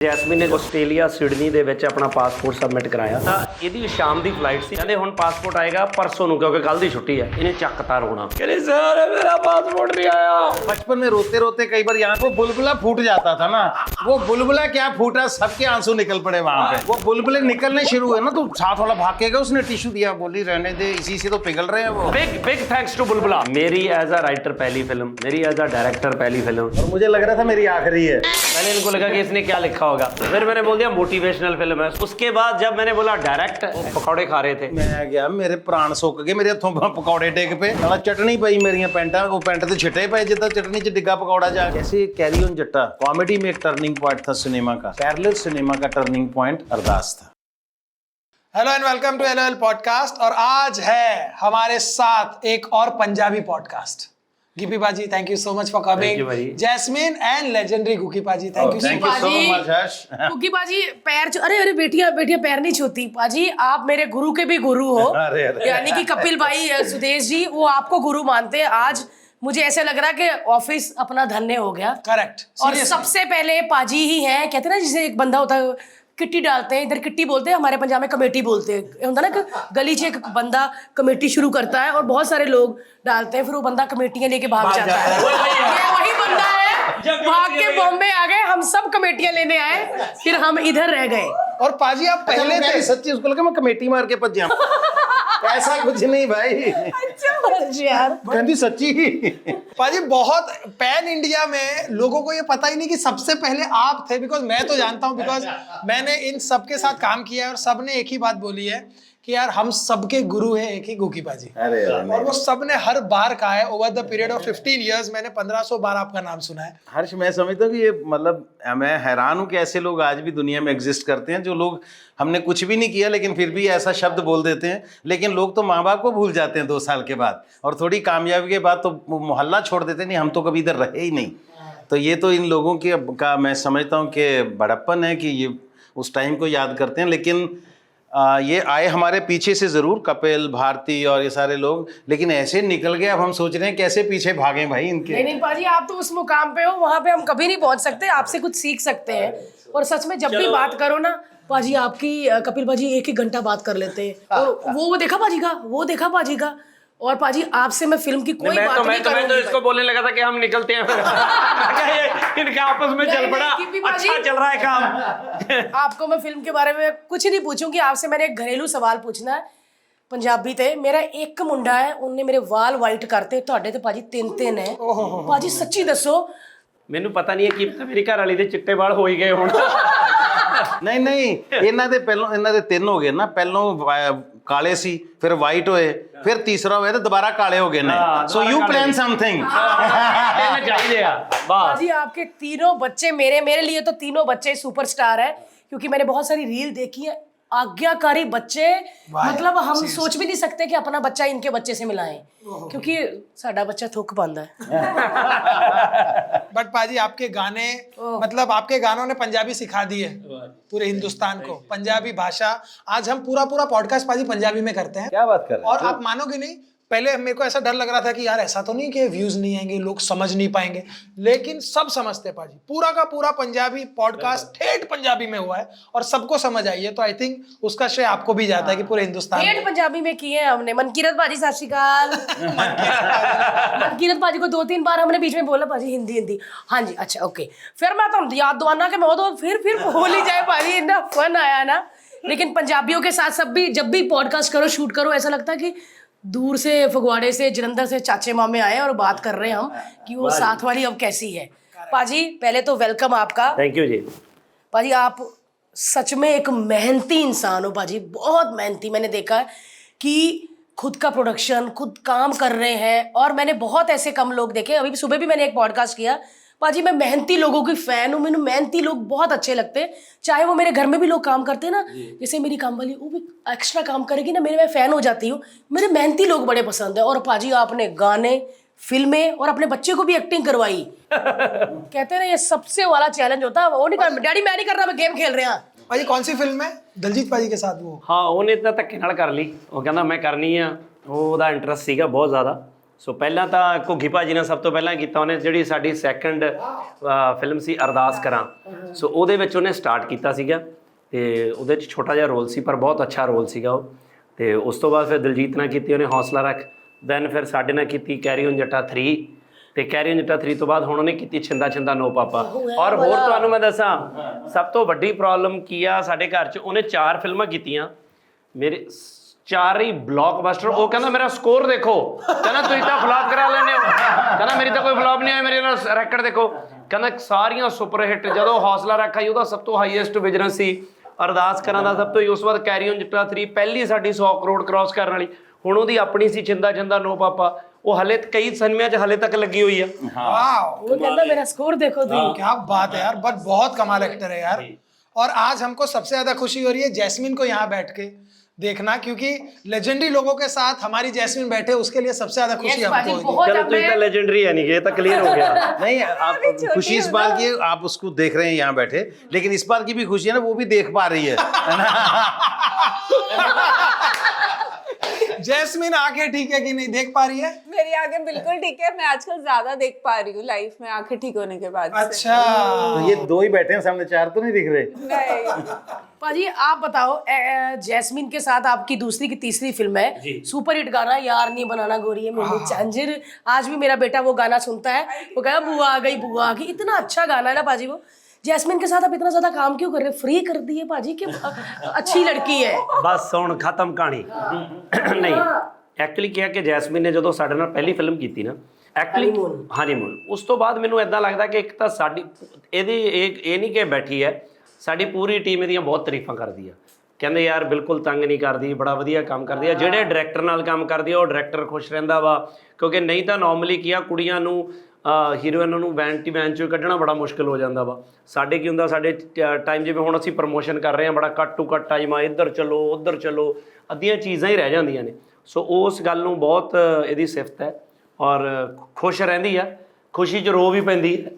Jasmine ਨੇ Australia Sydney ਦੇ ਵਿੱਚ ਆਪਣਾ ਪਾਸਪੋਰਟ ਸਬਮਿਟ ਕਰਾਇਆ ਤਾਂ ਇਹਦੀ ਸ਼ਾਮ ਦੀ ਫਲਾਈਟ ਸੀ। ਕਹਿੰਦੇ ਹੁਣ ਪਾਸਪੋਰਟ ਆਏਗਾ ਪਰਸੋਂ ਨੂੰ ਕਿਉਂਕਿ ਕੱਲ ਦੀ ਛੁੱਟੀ ਹੈ। ਇਹਨੇ ਚੱਕਤਾ ਰੋਣਾ, ਕਹਿੰਦੇ सर मेरा पासपोर्ट नहीं आया। बचपन में रोते रोते कई बार यहाँ वो बुलबुला फूट जाता था ना, वो बुलबुला क्या फूटा, सबके आंसू निकल पड़े वहां पे। वो बुलबुले निकलने शुरू हुए ना तो साथ वाला भाग के गया, उसने टिश्यू दिया, बोली रहने दे, इसी से तो पिघल रहे हैं वो। बिग थैंक्स टू बुलबुला। मेरी एज अ राइटर पहली फिल्म, मेरी एज अ डायरेक्टर पहली फिल्म, और मुझे लग रहा था मेरी आखिरी है। पहले इनको लगा कि इसने क्या लिखा होगा, फिर मैंने बोल दिया मोटिवेशनल फिल्म है। उसके बाद जब मैंने बोला डायरेक्ट, पकौड़े खा रहे थे। मैं गया, मेरे प्राण सुक गए, मेरे हथों पकौड़े टेक पे, नाला चटनी पई मेरिया पैंटा, वो पैंट तो छिटे पे जिदा चटनी च डिग्गा पकौड़ा जा। कैसे कैरी ऑन जट्टा कॉमेडी में एक टर्निंग पॉइंट था सिनेमा का, पैरेलल सिनेमा का टर्निंग पॉइंट अरदास था। Hello and welcome to LOL podcast. और आज है हमारे साथ एक और पंजाबी पॉडकास्ट। गिपी बाजी, thank you so much for coming. Jasmine and legendary Ghuggi बाजी, thank you so much. Ghuggi बाजी पैर अरे बेटियां पैर नहीं छूती पाजी, आप मेरे गुरु के भी गुरु हो। यानी कि कपिल भाई सुदेश जी वो आपको गुरु मानते हैं। आज मुझे ऐसा लग रहा है कि ऑफिस अपना धन्य हो गया। करेक्ट। और सबसे पहले पाजी ही है, कहते हैं ना जिसे एक बंदा होता है किट्टी डालते हैं, इधर किट्टी बोलते हैं, हमारे पंजाब में कमेटी बोलते हैं। होता ना कि गली से एक बंदा कमेटी शुरू करता है और बहुत सारे लोग डालते हैं, फिर वो बंदा कमेटियां लेके भाग जाता है। ये वही बंदा है, भाग के बॉम्बे आ गए, हम सब कमेटियां लेने आए, फिर हम इधर रह गए। और पाजी आप पहले थे सच्ची, उसको लगा मैं कमेटी मार के पज जाऊं। ऐसा कुछ नहीं भाई। अच्छा यार, कहती सच्ची। पाजी बहुत पैन इंडिया में लोगों को ये पता ही नहीं कि सबसे पहले आप थे। बिकॉज मैं तो जानता हूँ, बिकॉज मैंने इन सबके साथ काम किया है और सबने एक ही बात बोली है कि यार हम सबके गुरु हैं एक ही गुकी बाजी। अरे और वो सबने हर बार कहा है over the period of 15 years. मैंने 1500 बार आपका नाम सुना है। हर्ष, मैं समझता हूँ कि ये मतलब मैं हैरान हूँ कि ऐसे लोग आज भी दुनिया में एग्जिस्ट करते हैं, जो लोग हमने कुछ भी नहीं किया लेकिन फिर भी ऐसा शब्द बोल देते हैं। लेकिन लोग तो माँ बाप को भूल जाते हैं 2 साल के बाद, और थोड़ी कामयाबी के बाद तो मोहल्ला छोड़ देते हैं, नहीं हम तो कभी इधर रहे ही नहीं। तो ये तो इन लोगों के का मैं समझता हूँ कि बड़प्पन है कि ये उस टाइम को याद करते हैं। लेकिन ये आए हमारे पीछे से ज़रूर, कपिल, भारती और ये सारे लोग, लेकिन ऐसे निकल गए। अब हम सोच रहे हैं कैसे पीछे भागें भाई इनके। नहीं पाजी, आप तो उस मुकाम पे हो, वहां पे हम कभी नहीं पहुंच सकते। आपसे कुछ सीख सकते हैं। और सच में जब भी बात करो ना पाजी, आपकी कपिल पाजी 1-1 घंटा बात कर लेते हैं। और वो देखा पाजी का, वो देखा पाजी का। और पाजी आपसे मैं फिल्म की कोई बात नहीं करूंगी। मैं तो इसको बोलने लगा था कि हम निकलते हैं फिर इनका आपस में चल पड़ा, अच्छा चल रहा है काम। आपको मैं फिल्म के बारे में कुछ नहीं पूछूंगी, आपसे मैंने एक घरेलू सवाल पूछना है। पंजाबी थे, मेरा एक मुंडा है, उनने मेरे वाल वाइट करते, ਤੁਹਾਡੇ ਤੇ ਭਾਜੀ 3 है। ਭਾਜੀ ਸੱਚੀ ਦੱਸੋ। ਮੈਨੂੰ ਪਤਾ ਨਹੀਂ ਹੈ ਕਿ ਮੇਰੀ ਘਰ ਵਾਲੀ ਦੇ ਚਿੱਟੇ ਵਾਲ ਹੋ ਹੀ ਗਏ ਹੁਣ। नहीं ਇਹਨਾਂ ਦੇ ਪਹਿਲੋਂ, ਇਹਨਾਂ ਦੇ 3 ਹੋ ਗਏ ਨਾ, ਪਹਿਲੋਂ ਕਾਲੇ ਸੀ, ਫਿਰ ਵਾਈਟ ਹੋਏ, ਫਿਰ ਤੀਸਰਾ ਹੋਇਆ ਤੇ ਦੁਬਾਰਾ ਕਾਲੇ ਹੋ ਗਏ ਨੇ। So you plan something. मैं चाहिए बस। जी आपके तीनों बच्चे मेरे लिए तो तीनों बच्चे सुपरस्टार है, क्योंकि मैंने बहुत सारी रील देखी है। आज्ञाकारी बच्चे, मतलब हम सोच भी नहीं सकते कि अपना बच्चा इनके बच्चे से मिलाएं, क्योंकि साडा बच्चा थुक पांदा है। बट पाजी आपके गाने, मतलब आपके गानों ने पंजाबी सिखा दी है पूरे हिंदुस्तान को, पंजाबी भाषा। आज हम पूरा पॉडकास्ट पाजी पंजाबी में करते हैं। क्या बात कर रहे हैं? और आप मानोगे नहीं, पहले मेरे को ऐसा डर लग रहा था कि यार ऐसा तो नहीं कि व्यूज नहीं आएंगे, लोग समझ नहीं पाएंगे, लेकिन सब समझते पाजी। पूरा का पूरा पंजाबी पॉडकास्ट ठेठ पंजाबी में हुआ है और सबको समझ आई है। तो आई थिंक उसका श्रेय आपको भी जाता है कि पूरे हिंदुस्तान ठेठ पंजाबी में किए हमने। मनकीरत बाजी सत श्री अकाल। मनकीरत बाजी को 2-3 बार हमने बीच में बोला पाजी हिंदी। हाँ जी, अच्छा ओके। फिर मैं तो याद दवाना कि मैं तो फिर बोल ही जाए पाजी, इतना फन आया ना। लेकिन पंजाबियों के साथ सब भी, जब भी पॉडकास्ट करो, शूट करो, ऐसा लगता है कि दूर से, फगवाड़े से, जलंधर से चाचे मामे आए और बात कर रहे हैं हम कि वो साथ वाली अब कैसी है। पाजी पहले तो वेलकम आपका। थैंक यू जी। पाजी आप सच में एक मेहनती इंसान हो पाजी, बहुत मेहनती। मैंने देखा है कि खुद का प्रोडक्शन, खुद काम कर रहे हैं। और मैंने बहुत ऐसे कम लोग देखे, अभी सुबह भी मैंने एक पॉडकास्ट किया। पाजी मैं मेहनती लोगों की फ़ैन हूँ, मैंने मेहनती लोग बहुत अच्छे लगते हैं। चाहे वो मेरे घर में भी लोग काम करते हैं ना, जैसे मेरी काम वाली वो भी एक्स्ट्रा काम करेगी ना, मैं फ़ैन हो जाती हूँ। मेरे मेहनती लोग बड़े पसंद है। और पाजी आपने गाने, फिल्में और अपने बच्चे को भी एक्टिंग करवाई। कहते हैं ना ये सबसे वाला चैलेंज होता है। वो नहीं कर, डैडी मैं नहीं कर रहा, मैं गेम खेल रहा। पाजी कौन सी फिल्म है दलजीत पाजी के साथ? वो हाँ ਉਹਨੇ ਤਾਂ ਧੱਕੇ ਨਾਲ ਕਰ ਲਈ, ਉਹ ਕਹਿੰਦਾ ਮੈਂ ਕਰਨੀ ਆ, ਉਹਦਾ ਇੰਟਰਸਟ ਸੀਗਾ ਬਹੁਤ ਜ਼ਿਆਦਾ। ਸੋ ਪਹਿਲਾਂ ਤਾਂ ਘੁੱਗੀ ਭਾਜੀ ਨੇ ਸਭ ਤੋਂ ਪਹਿਲਾਂ ਕੀਤਾ, ਉਹਨੇ ਜਿਹੜੀ ਸਾਡੀ ਸੈਕੰਡ ਫਿਲਮ ਸੀ ਅਰਦਾਸ ਕਰਾਂ, ਸੋ ਉਹਦੇ ਵਿੱਚ ਉਹਨੇ ਸਟਾਰਟ ਕੀਤਾ ਸੀਗਾ ਤੇ ਉਹਦੇ 'ਚ ਛੋਟਾ ਜਿਹਾ ਰੋਲ ਸੀ ਪਰ ਬਹੁਤ ਅੱਛਾ ਰੋਲ ਸੀਗਾ ਉਹ। ਤੇ ਉਸ ਤੋਂ ਬਾਅਦ ਫਿਰ ਦਿਲਜੀਤ ਨਾਲ ਕੀਤੀ ਉਹਨੇ ਹੌਸਲਾ ਰੱਖ, ਦੈਨ ਫਿਰ ਸਾਡੇ ਨਾਲ ਕੀਤੀ ਕੈਰੀ ਔਨ ਜੱਟਾ 3 ਤੇ ਕੈਰੀ ਔਨ ਜੱਟਾ 3 ਤੋਂ ਬਾਅਦ ਹੁਣ ਉਹਨੇ ਕੀਤੀ ਛਿੰਦਾ ਛਿੰਦਾ ਨੋ ਪਾਪਾ। ਔਰ ਹੋਰ ਤੁਹਾਨੂੰ ਮੈਂ ਦੱਸਾਂ ਸਭ ਤੋਂ ਵੱਡੀ ਪ੍ਰੋਬਲਮ ਕੀ ਆ ਸਾਡੇ ਘਰ 'ਚ, ਉਹਨੇ 4 ਫਿਲਮਾਂ ਕੀਤੀਆਂ, ਮੇਰੇ 4 ਹੀ ਬਲੌਕਬਸਟਰ। ਉਹ ਕਹਿੰਦਾ ਮੇਰਾ ਸਕੋਰ ਦੇਖੋ, ਕਹਿੰਦਾ ਤੁਸੀਂ ਤਾਂ ਫਲॉप ਕਰਾ ਲੈਂਦੇ ਹੋ, ਕਹਿੰਦਾ ਮੇਰੀ ਤਾਂ ਕੋਈ ਫਲॉप ਨਹੀਂ ਹੋਇਆ, ਮੇਰੇ ਨਾਲ ਰੈਕਡ ਦੇਖੋ, ਕਹਿੰਦਾ ਸਾਰੀਆਂ ਸੁਪਰ ਹਿੱਟ। ਜਦੋਂ ਹੌਸਲਾ ਰੱਖ ਆਈ ਉਹਦਾ ਸਭ ਤੋਂ ਹਾਈਐਸਟ ਬਿਜ਼ਨਸ ਸੀ, ਅਰਦਾਸ ਕਰਾਂ ਦਾ ਸਭ ਤੋਂ, ਉਸ ਤੋਂ ਬਾਅਦ ਕੈਰੀ ਔਨ ਜੱਟਾ 3 ਪਹਿਲੀ ਸਾਡੀ 100 ਕਰੋੜ ਕ੍ਰਾਸ ਕਰਨ ਵਾਲੀ, ਹੁਣ ਉਹਦੀ ਆਪਣੀ ਸੀ ਛਿੰਦਾ ਛਿੰਦਾ ਨੋ ਪਾਪਾ, ਉਹ ਹਲੇ ਕਈ ਸਿਨੇਮਿਆਂ 'ਚ ਹਲੇ ਤੱਕ ਲੱਗੀ ਹੋਈ ਆ। वो कहता मेरा स्कोर देखो तुम। क्या बात है यार, बट बहुत कमाल एक्टर है यार। और आज हमको सबसे ज्यादा खुशी हो रही है जैस्मिन को यहाँ बैठ के देखना, क्योंकि लेजेंडरी लोगों के साथ हमारी जैस्मिन बैठे, उसके लिए सबसे ज्यादा खुशी Yes, हमको बाजी, होगी। बहुत चलो अब तुम मैं- तो लेजेंडरी है नहीं, ये तो क्लियर हो गया। नहीं, आप खुशी इस बात की आप उसको देख रहे हैं यहाँ बैठे, लेकिन इस बात की भी खुशी है ना वो भी देख पा रही है ना? जैस्मिन आंखें ठीक है कि नहीं, देख पा रही है? मेरी आंखें बिल्कुल ठीक है, मैं आजकल ज्यादा देख पा रही हूँ लाइफ में आंखें ठीक होने के बाद से। अच्छा, तो ये 2 ही बैठे हैं सामने, 4 तो नहीं दिख रहे। नहीं, पाजी आप बताओ, जैस्मिन के साथ आपकी दूसरी की तीसरी फिल्म है, सुपर हिट गाना यार नहीं बनाना गोरी है मेरे झांझर। आज भी मेरा बेटा वो गाना सुनता है, वो कहता बुआ आ गई बुआ आ गई, इतना अच्छा गाना है ना पाजी वो। जैस्मिन के साथ आप इतना ज्यादा काम क्यों कर रहे हैं? फ्री कर दिए पाजी कि अच्छी लड़की है? ਬਸ ਹੁਣ ਖਤਮ ਕਹਾਣੀ। ਨਹੀਂ ਐਕਚੁਅਲੀ ਕੀ ਹੈ ਕਿ ਜੈਸਮੀਨ ਨੇ ਜਦੋਂ ਸਾਡੇ ਨਾਲ ਪਹਿਲੀ ਫਿਲਮ ਕੀਤੀ ਨਾ, ਐਕਚੁਅਲੀ ਹਨੀਮੂਨ, ਉਸ ਤੋਂ ਬਾਅਦ ਮੈਨੂੰ ਇਦਾਂ ਲੱਗਦਾ ਕਿ ਇੱਕ ਤਾਂ ਸਾਡੀ ਇਹਦੀ ਇਹ ਨਹੀਂ ਕਿ ਬੈਠੀ ਹੈ, ਸਾਡੀ ਪੂਰੀ ਟੀਮ ਇਹਦੀਆਂ ਬਹੁਤ ਤਾਰੀਫਾਂ ਕਰਦੀ ਆ, ਕਹਿੰਦੇ ਯਾਰ ਬਿਲਕੁਲ ਤੰਗ ਨਹੀਂ ਕਰਦੀ, ਬੜਾ ਵਧੀਆ ਕੰਮ ਕਰਦੀ ਆ। ਜਿਹੜੇ ਡਾਇਰੈਕਟਰ ਨਾਲ ਕੰਮ ਕਰਦੀ ਆ ਉਹ ਡਾਇਰੈਕਟਰ ਖੁਸ਼ ਰਹਿੰਦਾ ਵਾ, ਕਿਉਂਕਿ ਨਹੀਂ ਤਾਂ ਨਾਰਮਲੀ ਕੀ ਆ ਕੁੜੀਆਂ ਨੂੰ ਹੀਰੋਇਨਾਂ ਨੂੰ ਵੈਨਟੀ ਵੈਨ 'ਚੋਂ ਕੱਢਣਾ ਬੜਾ ਮੁਸ਼ਕਿਲ ਹੋ ਜਾਂਦਾ ਵਾ। ਸਾਡੇ ਕੀ ਹੁੰਦਾ, ਸਾਡੇ ਟਾਈਮ ਜਿਵੇਂ ਹੁਣ ਅਸੀਂ ਪ੍ਰਮੋਸ਼ਨ ਕਰ ਰਹੇ ਹਾਂ, ਬੜਾ ਕੱਟ ਟੂ ਕੱਟ ਟਾਈਮ ਆ, ਇੱਧਰ ਚਲੋ ਉੱਧਰ ਚਲੋ, ਅੱਧੀਆਂ ਚੀਜ਼ਾਂ ਹੀ ਰਹਿ ਜਾਂਦੀਆਂ ਨੇ। ਸੋ ਉਸ ਗੱਲ ਨੂੰ ਬਹੁਤ ਇਹਦੀ ਸਿਫਤ ਹੈ ਔਰ ਖੁਸ਼ ਰਹਿੰਦੀ ਆ, ਖੁਸ਼ੀ 'ਚ ਰੋ ਵੀ ਪੈਂਦੀ ਹੈ।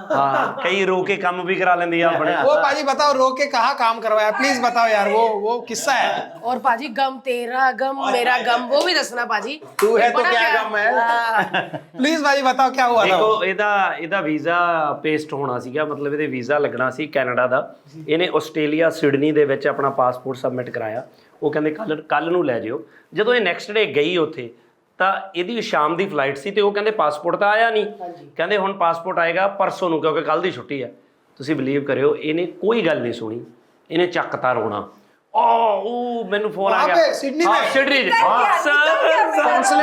हाँ कई रो के काम भी करा लेंदी है अपने। वो पाजी बताओ रो के कहाँ काम करवाया, प्लीज बताओ यार, वो किस्सा है। और पाजी गम तेरा गम मेरा गम वो भी दसना पाजी। तू है तो बड़ा क्या गम है? प्लीज भाई बताओ क्या हुआ था। ਦੇਖੋ ਇਹਦਾ ਵੀਜ਼ਾ ਪੇਸਟ ਹੋਣਾ ਸੀਗਾ, ਮਤਲਬ ਇਹਦੇ ਵੀਜ਼ਾ ਲੱਗਣਾ ਸੀ ਕੈਨੇਡਾ ਦਾ। ਇਹਨੇ ਆਸਟ੍ਰੇਲੀਆ ਸਿਡਨੀ ਦੇ ਵਿੱਚ ਆਪਣਾ ਪਾਸਪੋਰਟ ਸਬਮਿਟ ਕਰਾਇਆ, ਉਹ ਕਹਿੰਦੇ ਕੱਲ ਨੂੰ ਲੈ ਜਿਓ। ਜਦੋਂ ਇਹ ਨੈਕਸਟ ਡੇ ਗਈ ਉੱਥੇ ਤਾਂ ਇਹਦੀ ਸ਼ਾਮ ਦੀ ਫਲਾਈਟ ਸੀ ਤੇ ਉਹ ਕਹਿੰਦੇ ਪਾਸਪੋਰਟ ਤਾਂ ਆਇਆ ਨਹੀਂ, ਕਹਿੰਦੇ ਹੁਣ ਪਾਸਪੋਰਟ ਆਏਗਾ ਪਰਸੋਂ ਨੂੰ, ਕਿਉਂਕਿ ਕੱਲ ਦੀ ਛੁੱਟੀ ਹੈ। ਤੁਸੀਂ ਬਿਲੀਵ ਕਰਿਓ ਇਹਨੇ ਕੋਈ ਗੱਲ ਨਹੀਂ ਸੁਣੀ, ਇਹਨੇ ਚੱਕਤਾ ਰੋਣਾ। ਉਹ ਮੈਨੂੰ ਫੋਨ ਆ ਗਿਆ सिडनी ਹਾਂ में ਸਿਡਨੀ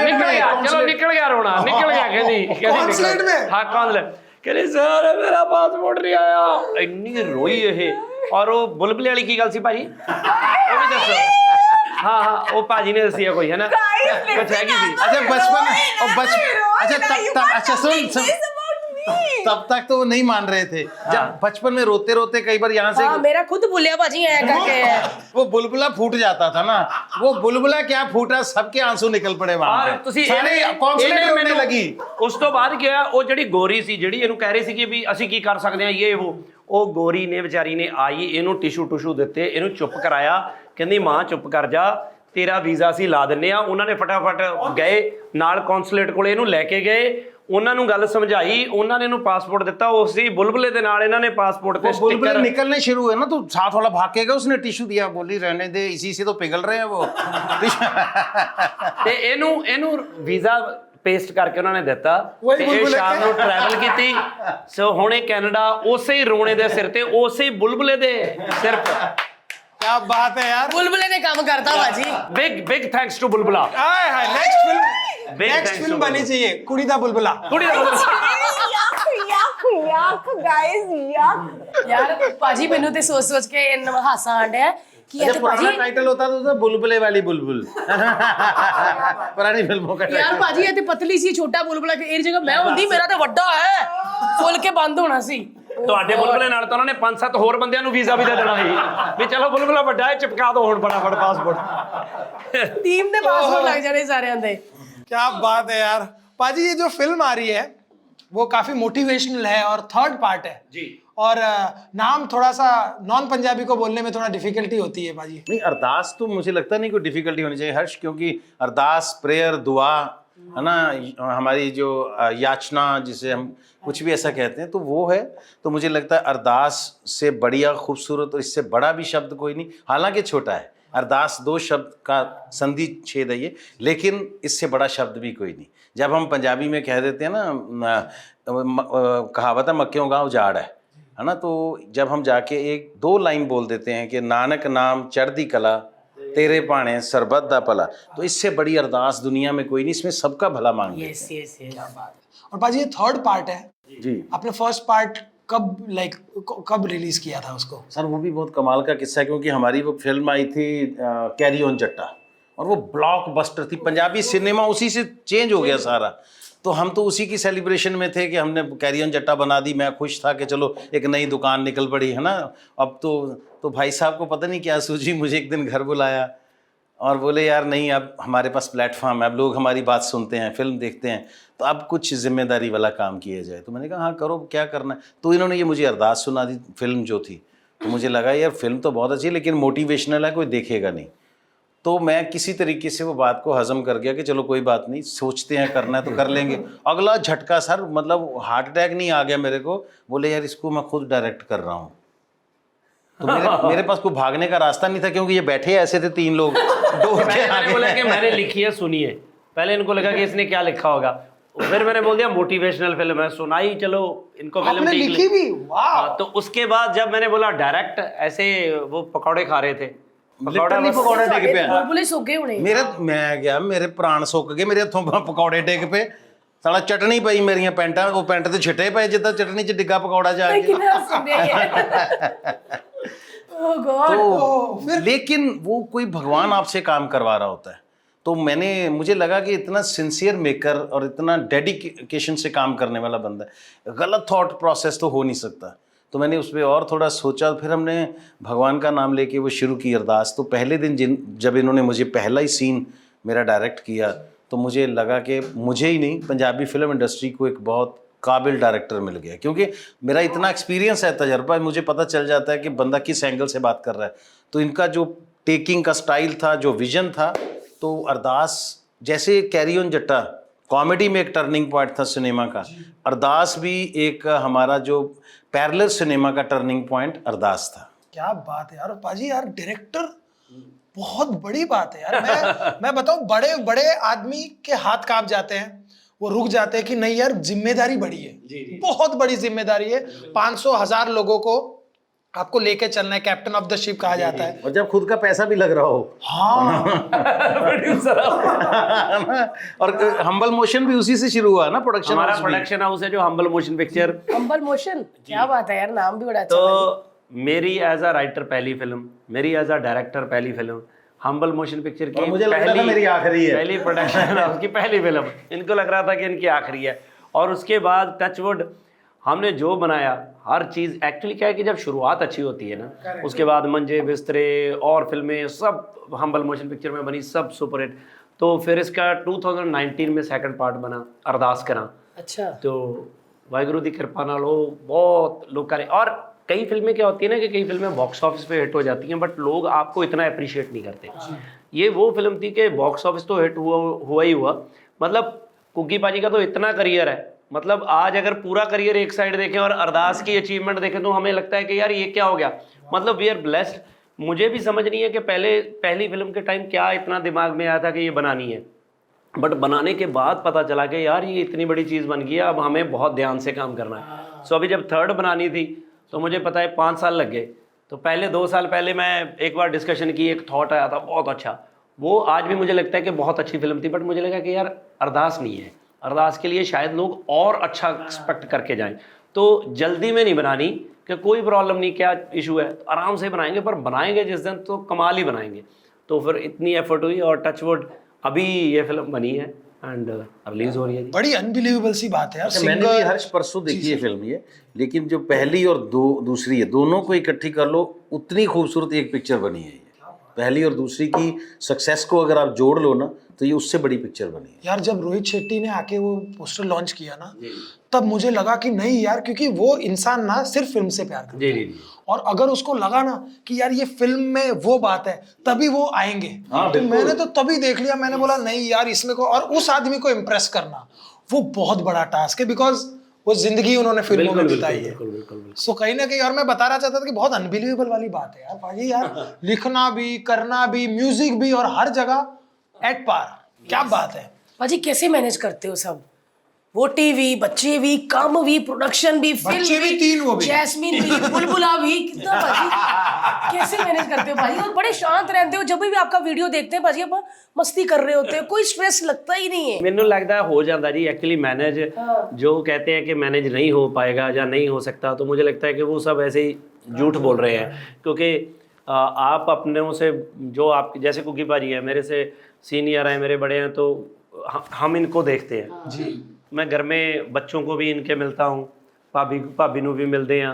ਨਿਕਲ ਗਿਆ, ਚਲੋ ਨਿਕਲ ਗਿਆ ਰੋਣਾ, ਨਿਕਲ ਗਿਆ ਕਹਿੰਦੀ कॉन्सुलेट में? ਹਾਂ ਕੌਂਸਲੇਟ, ਕਹਿੰਦੀ ਸਰ ਮੇਰਾ ਪਾਸਪੋਰਟ ਨਹੀਂ ਆਇਆ। ਇੰਨੀ ਰੋਈ ਇਹ। ਔਰ ਉਹ ਬੁਲਬੁਲੇ ਵਾਲੀ ਕੀ ਗੱਲ ਸੀ ਭਾਜੀ, ਉਹ ਵੀ ਦੱਸੋ। हाँ हाँ वो पाजी ने दसी है कोई है ना, कुछ है की थी। अच्छा बचपन और बचपन अच्छा सुन तब तक तो वो नहीं मान रहे थे, जब बचपन में रोते रोते कई बार यहाँ से हाँ, मेरा खुद बुलिया बाजी है करके वो बुलबुला फूट जाता था ना, वो बुलबुला क्या फूटा, सबके आंसू निकल पड़े वहां और पे, ਤੁਸੀਂ सारे कॉन्सुलेट रोने लगी। ਉਸ ਤੋਂ ਬਾਅਦ ਕੀ ਹੋਇਆ, ਉਹ ਜਿਹੜੀ ਗੋਰੀ ਸੀ ਜਿਹੜੀ ਇਹਨੂੰ ਕਹਿ ਰਹੀ ਸੀ ਕਿ ਵੀ ਅਸੀਂ ਕੀ ਕਰ ਸਕਦੇ ਹਾਂ ਇਹ ਉਹ ਗੋਰੀ ਨੇ ਵਿਚਾਰੀ ਨੇ ਆਈ, ਇਹਨੂੰ ਟਿਸ਼ੂ ਟਿਸ਼ੂ ਦਿੱਤੇ, ਇਹਨੂੰ ਚੁੱਪ ਕਰਾਇਆ, ਕਹਿੰਦੀ ਮਾਂ ਚੁੱਪ ਕਰ ਜਾ, ਤੇਰਾ ਵੀਜ਼ਾ ਅਸੀਂ ਲਾ ਦਿੰਨੇ ਆ। ਉਹਨਾਂ ਨੇ ਫਟਾਫਟ ਗਏ ਨਾਲ ਕੌਂਸੂਲੇਟ ਕੋਲੇ, ਇਹਨੂੰ ਲੈ ਕੇ ਗਏ, ਉਹਨਾਂ ਨੂੰ ਗੱਲ ਸਮਝਾਈ, ਉਹਨਾਂ ਨੇ ਇਹਨੂੰ ਪਾਸਪੋर्ट ਦਿੱਤਾ। ਉਸੇ बुलबुले ਦੇ ਨਾਲ ਇਹਨਾਂ ਨੇ ਪਾਸਪੋर्ट ਤੇ बुलबुले स्टिकर निकलने शुरू हुए ना तो साथ वाला भाग के गया, उसने टिश्यू दिया, बोली रहने दे, इसी से तो पिघल रहे हैं वो। ਤੇ ਇਹਨੂੰ ਵੀਜ਼ਾ ਪੇਸਟ ਕਰਕੇ ਉਹਨਾਂ ਨੇ ਦਿੱਤਾ वही ਤੇ ਇਹ बुलबुले ਸ਼ਾਮ ਨੂੰ ਟਰੈਵਲ ਕੀਤੀ। ਸੋ ਹੁਣ ਇਹ ਕੈਨੇਡਾ ਉਸੇ ਹੀ ਰੋਣੇ ਦੇ ਸਿਰ ਤੇ, ਉਸੇ ਹੀ बुलबुले ਦੇ ਸਿਰਫ। क्या बात है यार। बुलबुले ने काम करता बाजी। बिग थैंक्स टू बुलबुला। हाय हाय, नेक्स्ट फिल्म बनी चाहिए कुड़ी दा बुलबुला। कुड़ी दा बुलबुला। yuck, guys, yuck. यार पाजी मैनू ते सोच के इन हासा आंडया कि अच्छा यार पुराना पाजी टाइटल होता था तो बुलबुले वाली बुलबुल। पुरानी फिल्मों का यार टाइटल। पाजी ये ते पतली सी छोटा बुलबुला के एर जगह मैं होंदी, मेरा ते वड्डा है, फुल के बंद होना सी। ਤੁਹਾਡੇ बुलबुले ਨਾਲ ਤਾਂ ਉਹਨਾਂ ਨੇ 5-7 ਹੋਰ ਬੰਦਿਆਂ ਨੂੰ ਵੀਜ਼ਾ ਵੀ ਦੇ ਦੇਣਾ ਸੀ ਵੀ ਚਲੋ बुलबुला ਵੱਡਾ ਹੈ, ਚਿਪਕਾ ਦਿਓ ਹੁਣ ਫਟਾਫਟ ਪਾਸਪੋर्ट। टीम दे पासपोर्ट लग जाने सारे आंदे। क्या बात है यार। पाजी ये जो फिल्म आ रही है वो काफी मोटिवेशनल है और 3rd पार्ट है जी। और नाम थोड़ा सा नॉन पंजाबी को बोलने में थोड़ा डिफिकल्टी होती है पाजी। नहीं अरदास तो मुझे लगता नहीं कोई डिफिकल्टी होनी चाहिए हर्ष, क्योंकि अरदास प्रेयर दुआ है ना, हमारी जो याचना जिसे हम कुछ भी ऐसा कहते हैं, तो वो है। तो मुझे लगता है अरदास से बढ़िया खूबसूरत और इससे बड़ा भी शब्द कोई नहीं, हालांकि छोटा है। अरदास 2 शब्द का संधि छेद है ये, लेकिन इससे बड़ा शब्द भी कोई नहीं। जब हम पंजाबी में कह देते हैं ना, कहावत है मक्यों गाँव जाड़ है ना, तो जब हम जाके 1-2 लाइन बोल देते हैं कि नानक नाम चढ़दी कला तेरे पाने सरबत दा भला, तो इससे बड़ी अरदास दुनिया में कोई नहीं, इसमें सबका भला मांग लेते यस यस यस और पाजी ये 3rd पार्ट है, हैं। जी आपने फर्स्ट पार्ट कब रिलीज किया था उसको? सर, वो भी बहुत कमाल का किस्सा है, क्योंकि हमारी वो फिल्म आई थी कैरी ऑन जट्टा, और वो ब्लॉकबस्टर थी। पंजाबी सिनेमा उसी से चेंज हो गया सारा, तो हम तो उसी की सेलिब्रेशन में थे कि हमने कैरी ऑन जट्टा बना दी। मैं खुश था कि चलो एक नई दुकान निकल पड़ी है ना। अब तो भाई साहब को पता नहीं क्या सूझी, मुझे एक दिन घर बुलाया और बोले यार नहीं, अब हमारे पास प्लेटफॉर्म है, अब लोग हमारी बात सुनते हैं, फिल्म देखते हैं, तो अब कुछ जिम्मेदारी वाला काम किया जाए। तो मैंने कहा हाँ करो, क्या करना है। तो इन्होंने ये मुझे अरदास सुना दी फिल्म जो थी, तो मुझे लगा यार फिल्म तो बहुत अच्छी है लेकिन मोटिवेशनल है, कोई देखेगा नहीं। तो मैं किसी तरीके से वो बात को हजम कर गया कि चलो कोई बात नहीं, सोचते हैं करना है तो कर लेंगे। अगला झटका सर, मतलब हार्ट अटैक नहीं आ गया मेरे को, बोले यार इसको मैं खुद डायरेक्ट कर रहा हूँ। तो मेरे पास कोई भागने का रास्ता नहीं था, क्योंकि ये बैठे ऐसे थे 3 लोग मैंने बोला कि मैंने लिखी है, सुनिए। पहले इनको लगा कि इसने क्या लिखा होगा, फिर मैंने बोल दिया मोटिवेशनल फिल्म है, सुनाई, चलो इनको फिल्म आपने ठीक लिखी भी? वाह। तो उसके बाद जब मैंने बोला डायरेक्ट, ऐसे वो पकौड़े खा रहे थे, लिटरली पकौड़े डिग पे बुलबुले सूख गए होने। मैं गया, मेरे प्राण सुक गए, मेरे हथों पकौड़े डिग पे, साला चटनी पई मेरिया पैंटा, वो पैंट ते छिटे पे जिद्दां चटनी च डिग्गा पकौड़ा जाके। ओह गॉड। तो लेकिन वो कोई भगवान आपसे काम करवा रहा होता है। तो मुझे लगा कि इतना सिंसियर मेकर और इतना डेडिकेशन से काम करने वाला बंदा है, गलत थॉट प्रोसेस तो हो नहीं सकता। तो मैंने उस पर और थोड़ा सोचा, फिर हमने भगवान का नाम लेके वो शुरू की अरदास। तो पहले दिन जब इन्होंने मुझे पहला ही सीन मेरा डायरेक्ट किया, तो मुझे लगा कि मुझे ही नहीं, पंजाबी फिल्म इंडस्ट्री को एक बहुत काबिल डायरेक्टर मिल गया, क्योंकि मेरा इतना एक्सपीरियंस है, तजर्बा है, मुझे पता चल जाता है कि बंदा किस एंगल से बात कर रहा है। तो इनका जो टेकिंग का स्टाइल था, जो विजन था, तो अरदास जैसे कैरी ऑन जट्टा कॉमेडी में एक टर्निंग पॉइंट था सिनेमा का, अरदास भी एक हमारा जो पैरेलल सिनेमा का टर्निंग पॉइंट अरदास था। क्या बात है यार पाजी, यार डायरेक्टर बहुत बड़ी बात है यार। मैं बताऊं, बड़े बड़े आदमी के हाथ कांप जाते हैं, वो रुक जाते हैं कि नहीं यार जिम्मेदारी बड़ी है, बहुत बड़ी जिम्मेदारी है। 500,000 लोगों को आपको लेके चलना है, कैप्टन ऑफ द शिप कहा जाता है। और जब खुद का पैसा भी लग रहा हो। हाँ। और हम्बल मोशन भी उसी से शुरू हुआ ना, प्रोडक्शन हमारा प्रोडक्शन हाउस है जो humble motion picture. Humble motion, क्या बात है यार, नाम भी बड़ा अच्छा है। तो मेरी एज अ राइटर पहली फिल्म, मेरी एज अ डायरेक्टर पहली फिल्म, हम्बल मोशन पिक्चर की मुझे लग रहा था मेरी आखिरी है, पहली प्रोडक्शन हाउस की पहली फिल्म। इनको लग रहा था कि इनकी आखिरी है। और उसके बाद टचवुड हमने जो बनाया हर चीज़, एक्चुअली क्या है कि जब शुरुआत अच्छी होती है ना, उसके बाद मंजे बिस्तरे और फिल्में सब हम्बल मोशन पिक्चर में बनी, सब सुपरहिट। तो फिर इसका 2019 में सेकंड पार्ट बना अरदास करा। अच्छा। तो वाहिगुरु दी कृपा नाल बहुत लोग करे। और कई फिल्में क्या होती है ना कि कई फिल्में बॉक्स ऑफिस पे हिट हो जाती हैं, बट लोग आपको इतना अप्रिशिएट नहीं करते। ये वो फिल्म थी कि बॉक्स ऑफिस तो हिट हुआ ही हुआ, मतलब कुकी पाजी का तो इतना करियर है, मतलब आज अगर पूरा करियर एक साइड देखें और अरदास की अचीवमेंट देखें तो हमें लगता है कि यार ये क्या हो गया, मतलब वी आर ब्लेस्ड। मुझे भी समझ नहीं है कि पहली फिल्म के टाइम क्या इतना दिमाग में आया था कि ये बनानी है, बट बनाने के बाद पता चला कि यार ये इतनी बड़ी चीज़ बन गई है, अब हमें बहुत ध्यान से काम करना है। सो अभी जब थर्ड बनानी थी तो मुझे पता है 5 साल लग गए। तो पहले 2 साल पहले मैं एक बार डिस्कशन की, एक थॉट आया था बहुत अच्छा, वो आज भी मुझे लगता है कि बहुत अच्छी फिल्म थी, बट मुझे लगा कि यार अरदास नहीं है, अरदास के लिए शायद लोग और अच्छा एक्सपेक्ट करके जाएं। तो जल्दी में नहीं बनानी कि कोई प्रॉब्लम नहीं, क्या इशू है, तो आराम से बनाएंगे, पर बनाएंगे जिस दिन तो कमाल ही बनाएंगे। तो फिर इतनी एफर्ट हुई और टचवुड अभी ये फिल्म बनी है एंड रिलीज हो रही है। बड़ी अनबिलीवेबल सी बात है यार। मैंने भी हर्ष परसों देखी है फिल्म ये, लेकिन जो पहली और दूसरी है, दोनों को इकट्ठी कर लो उतनी खूबसूरत एक पिक्चर बनी है ये। पहली और दूसरी की सक्सेस को अगर आप जोड़ लो ना, तो ये उससे बड़ी पिक्चर बनी है यार। जब रोहित शेट्टी ने आके वो पोस्टर लॉन्च किया ना, तब मुझे लगा कि नहीं यार, क्योंकि वो इंसान ना सिर्फ फिल्म से प्यार करता है, और अगर उसको लगा ना कि यार ये फिल्म में वो बात है तभी वो आएंगे। तो मैंने तो तभी देख लिया, मैंने बोला नहीं यार इसमें को, और उस आदमी को इम्प्रेस करना वो बहुत बड़ा टास्क है, बिकॉज वो जिंदगी उन्होंने फिल्मों में बिताई है। सो कहीं ना कहीं, और मैं बताना चाहता था कि बहुत अनबिलीवेबल वाली बात है यार भाई, यार लिखना भी, करना भी, म्यूजिक भी, और हर जगह एट पार। क्या बात है पाजी, कैसे मैनेज करते हो सब? वो टीवी, बच्चे भी, काम भी, प्रोडक्शन भी, बच्चे फिल्म भी तीन, वो भी। जैस्मीन भी, बुलबुला भी, कितना पाजी कैसे मैनेज करते हो भाई? और बड़े शांत रहते हो, जब भी आपका वीडियो देखते हैं भाजी आप मस्ती कर रहे होते हैं, कोई स्ट्रेस लगता ही नहीं है। ਮੈਨੂੰ लगता है हो जाता जी एक्चुअली मैनेज। जो कहते हैं कि मैनेज नहीं हो पाएगा या नहीं हो सकता, तो मुझे लगता है कि वो सब ऐसे ही झूठ बोल रहे हैं, क्योंकि आप अपनों से जो आप, जैसे कुकी भाजी है मेरे से सीनियर हैं, मेरे बड़े हैं, तो हम इनको देखते हैं जी। मैं घर में बच्चों को भी इनके मिलता हूँ, भाभी नू भी मिलते हैं,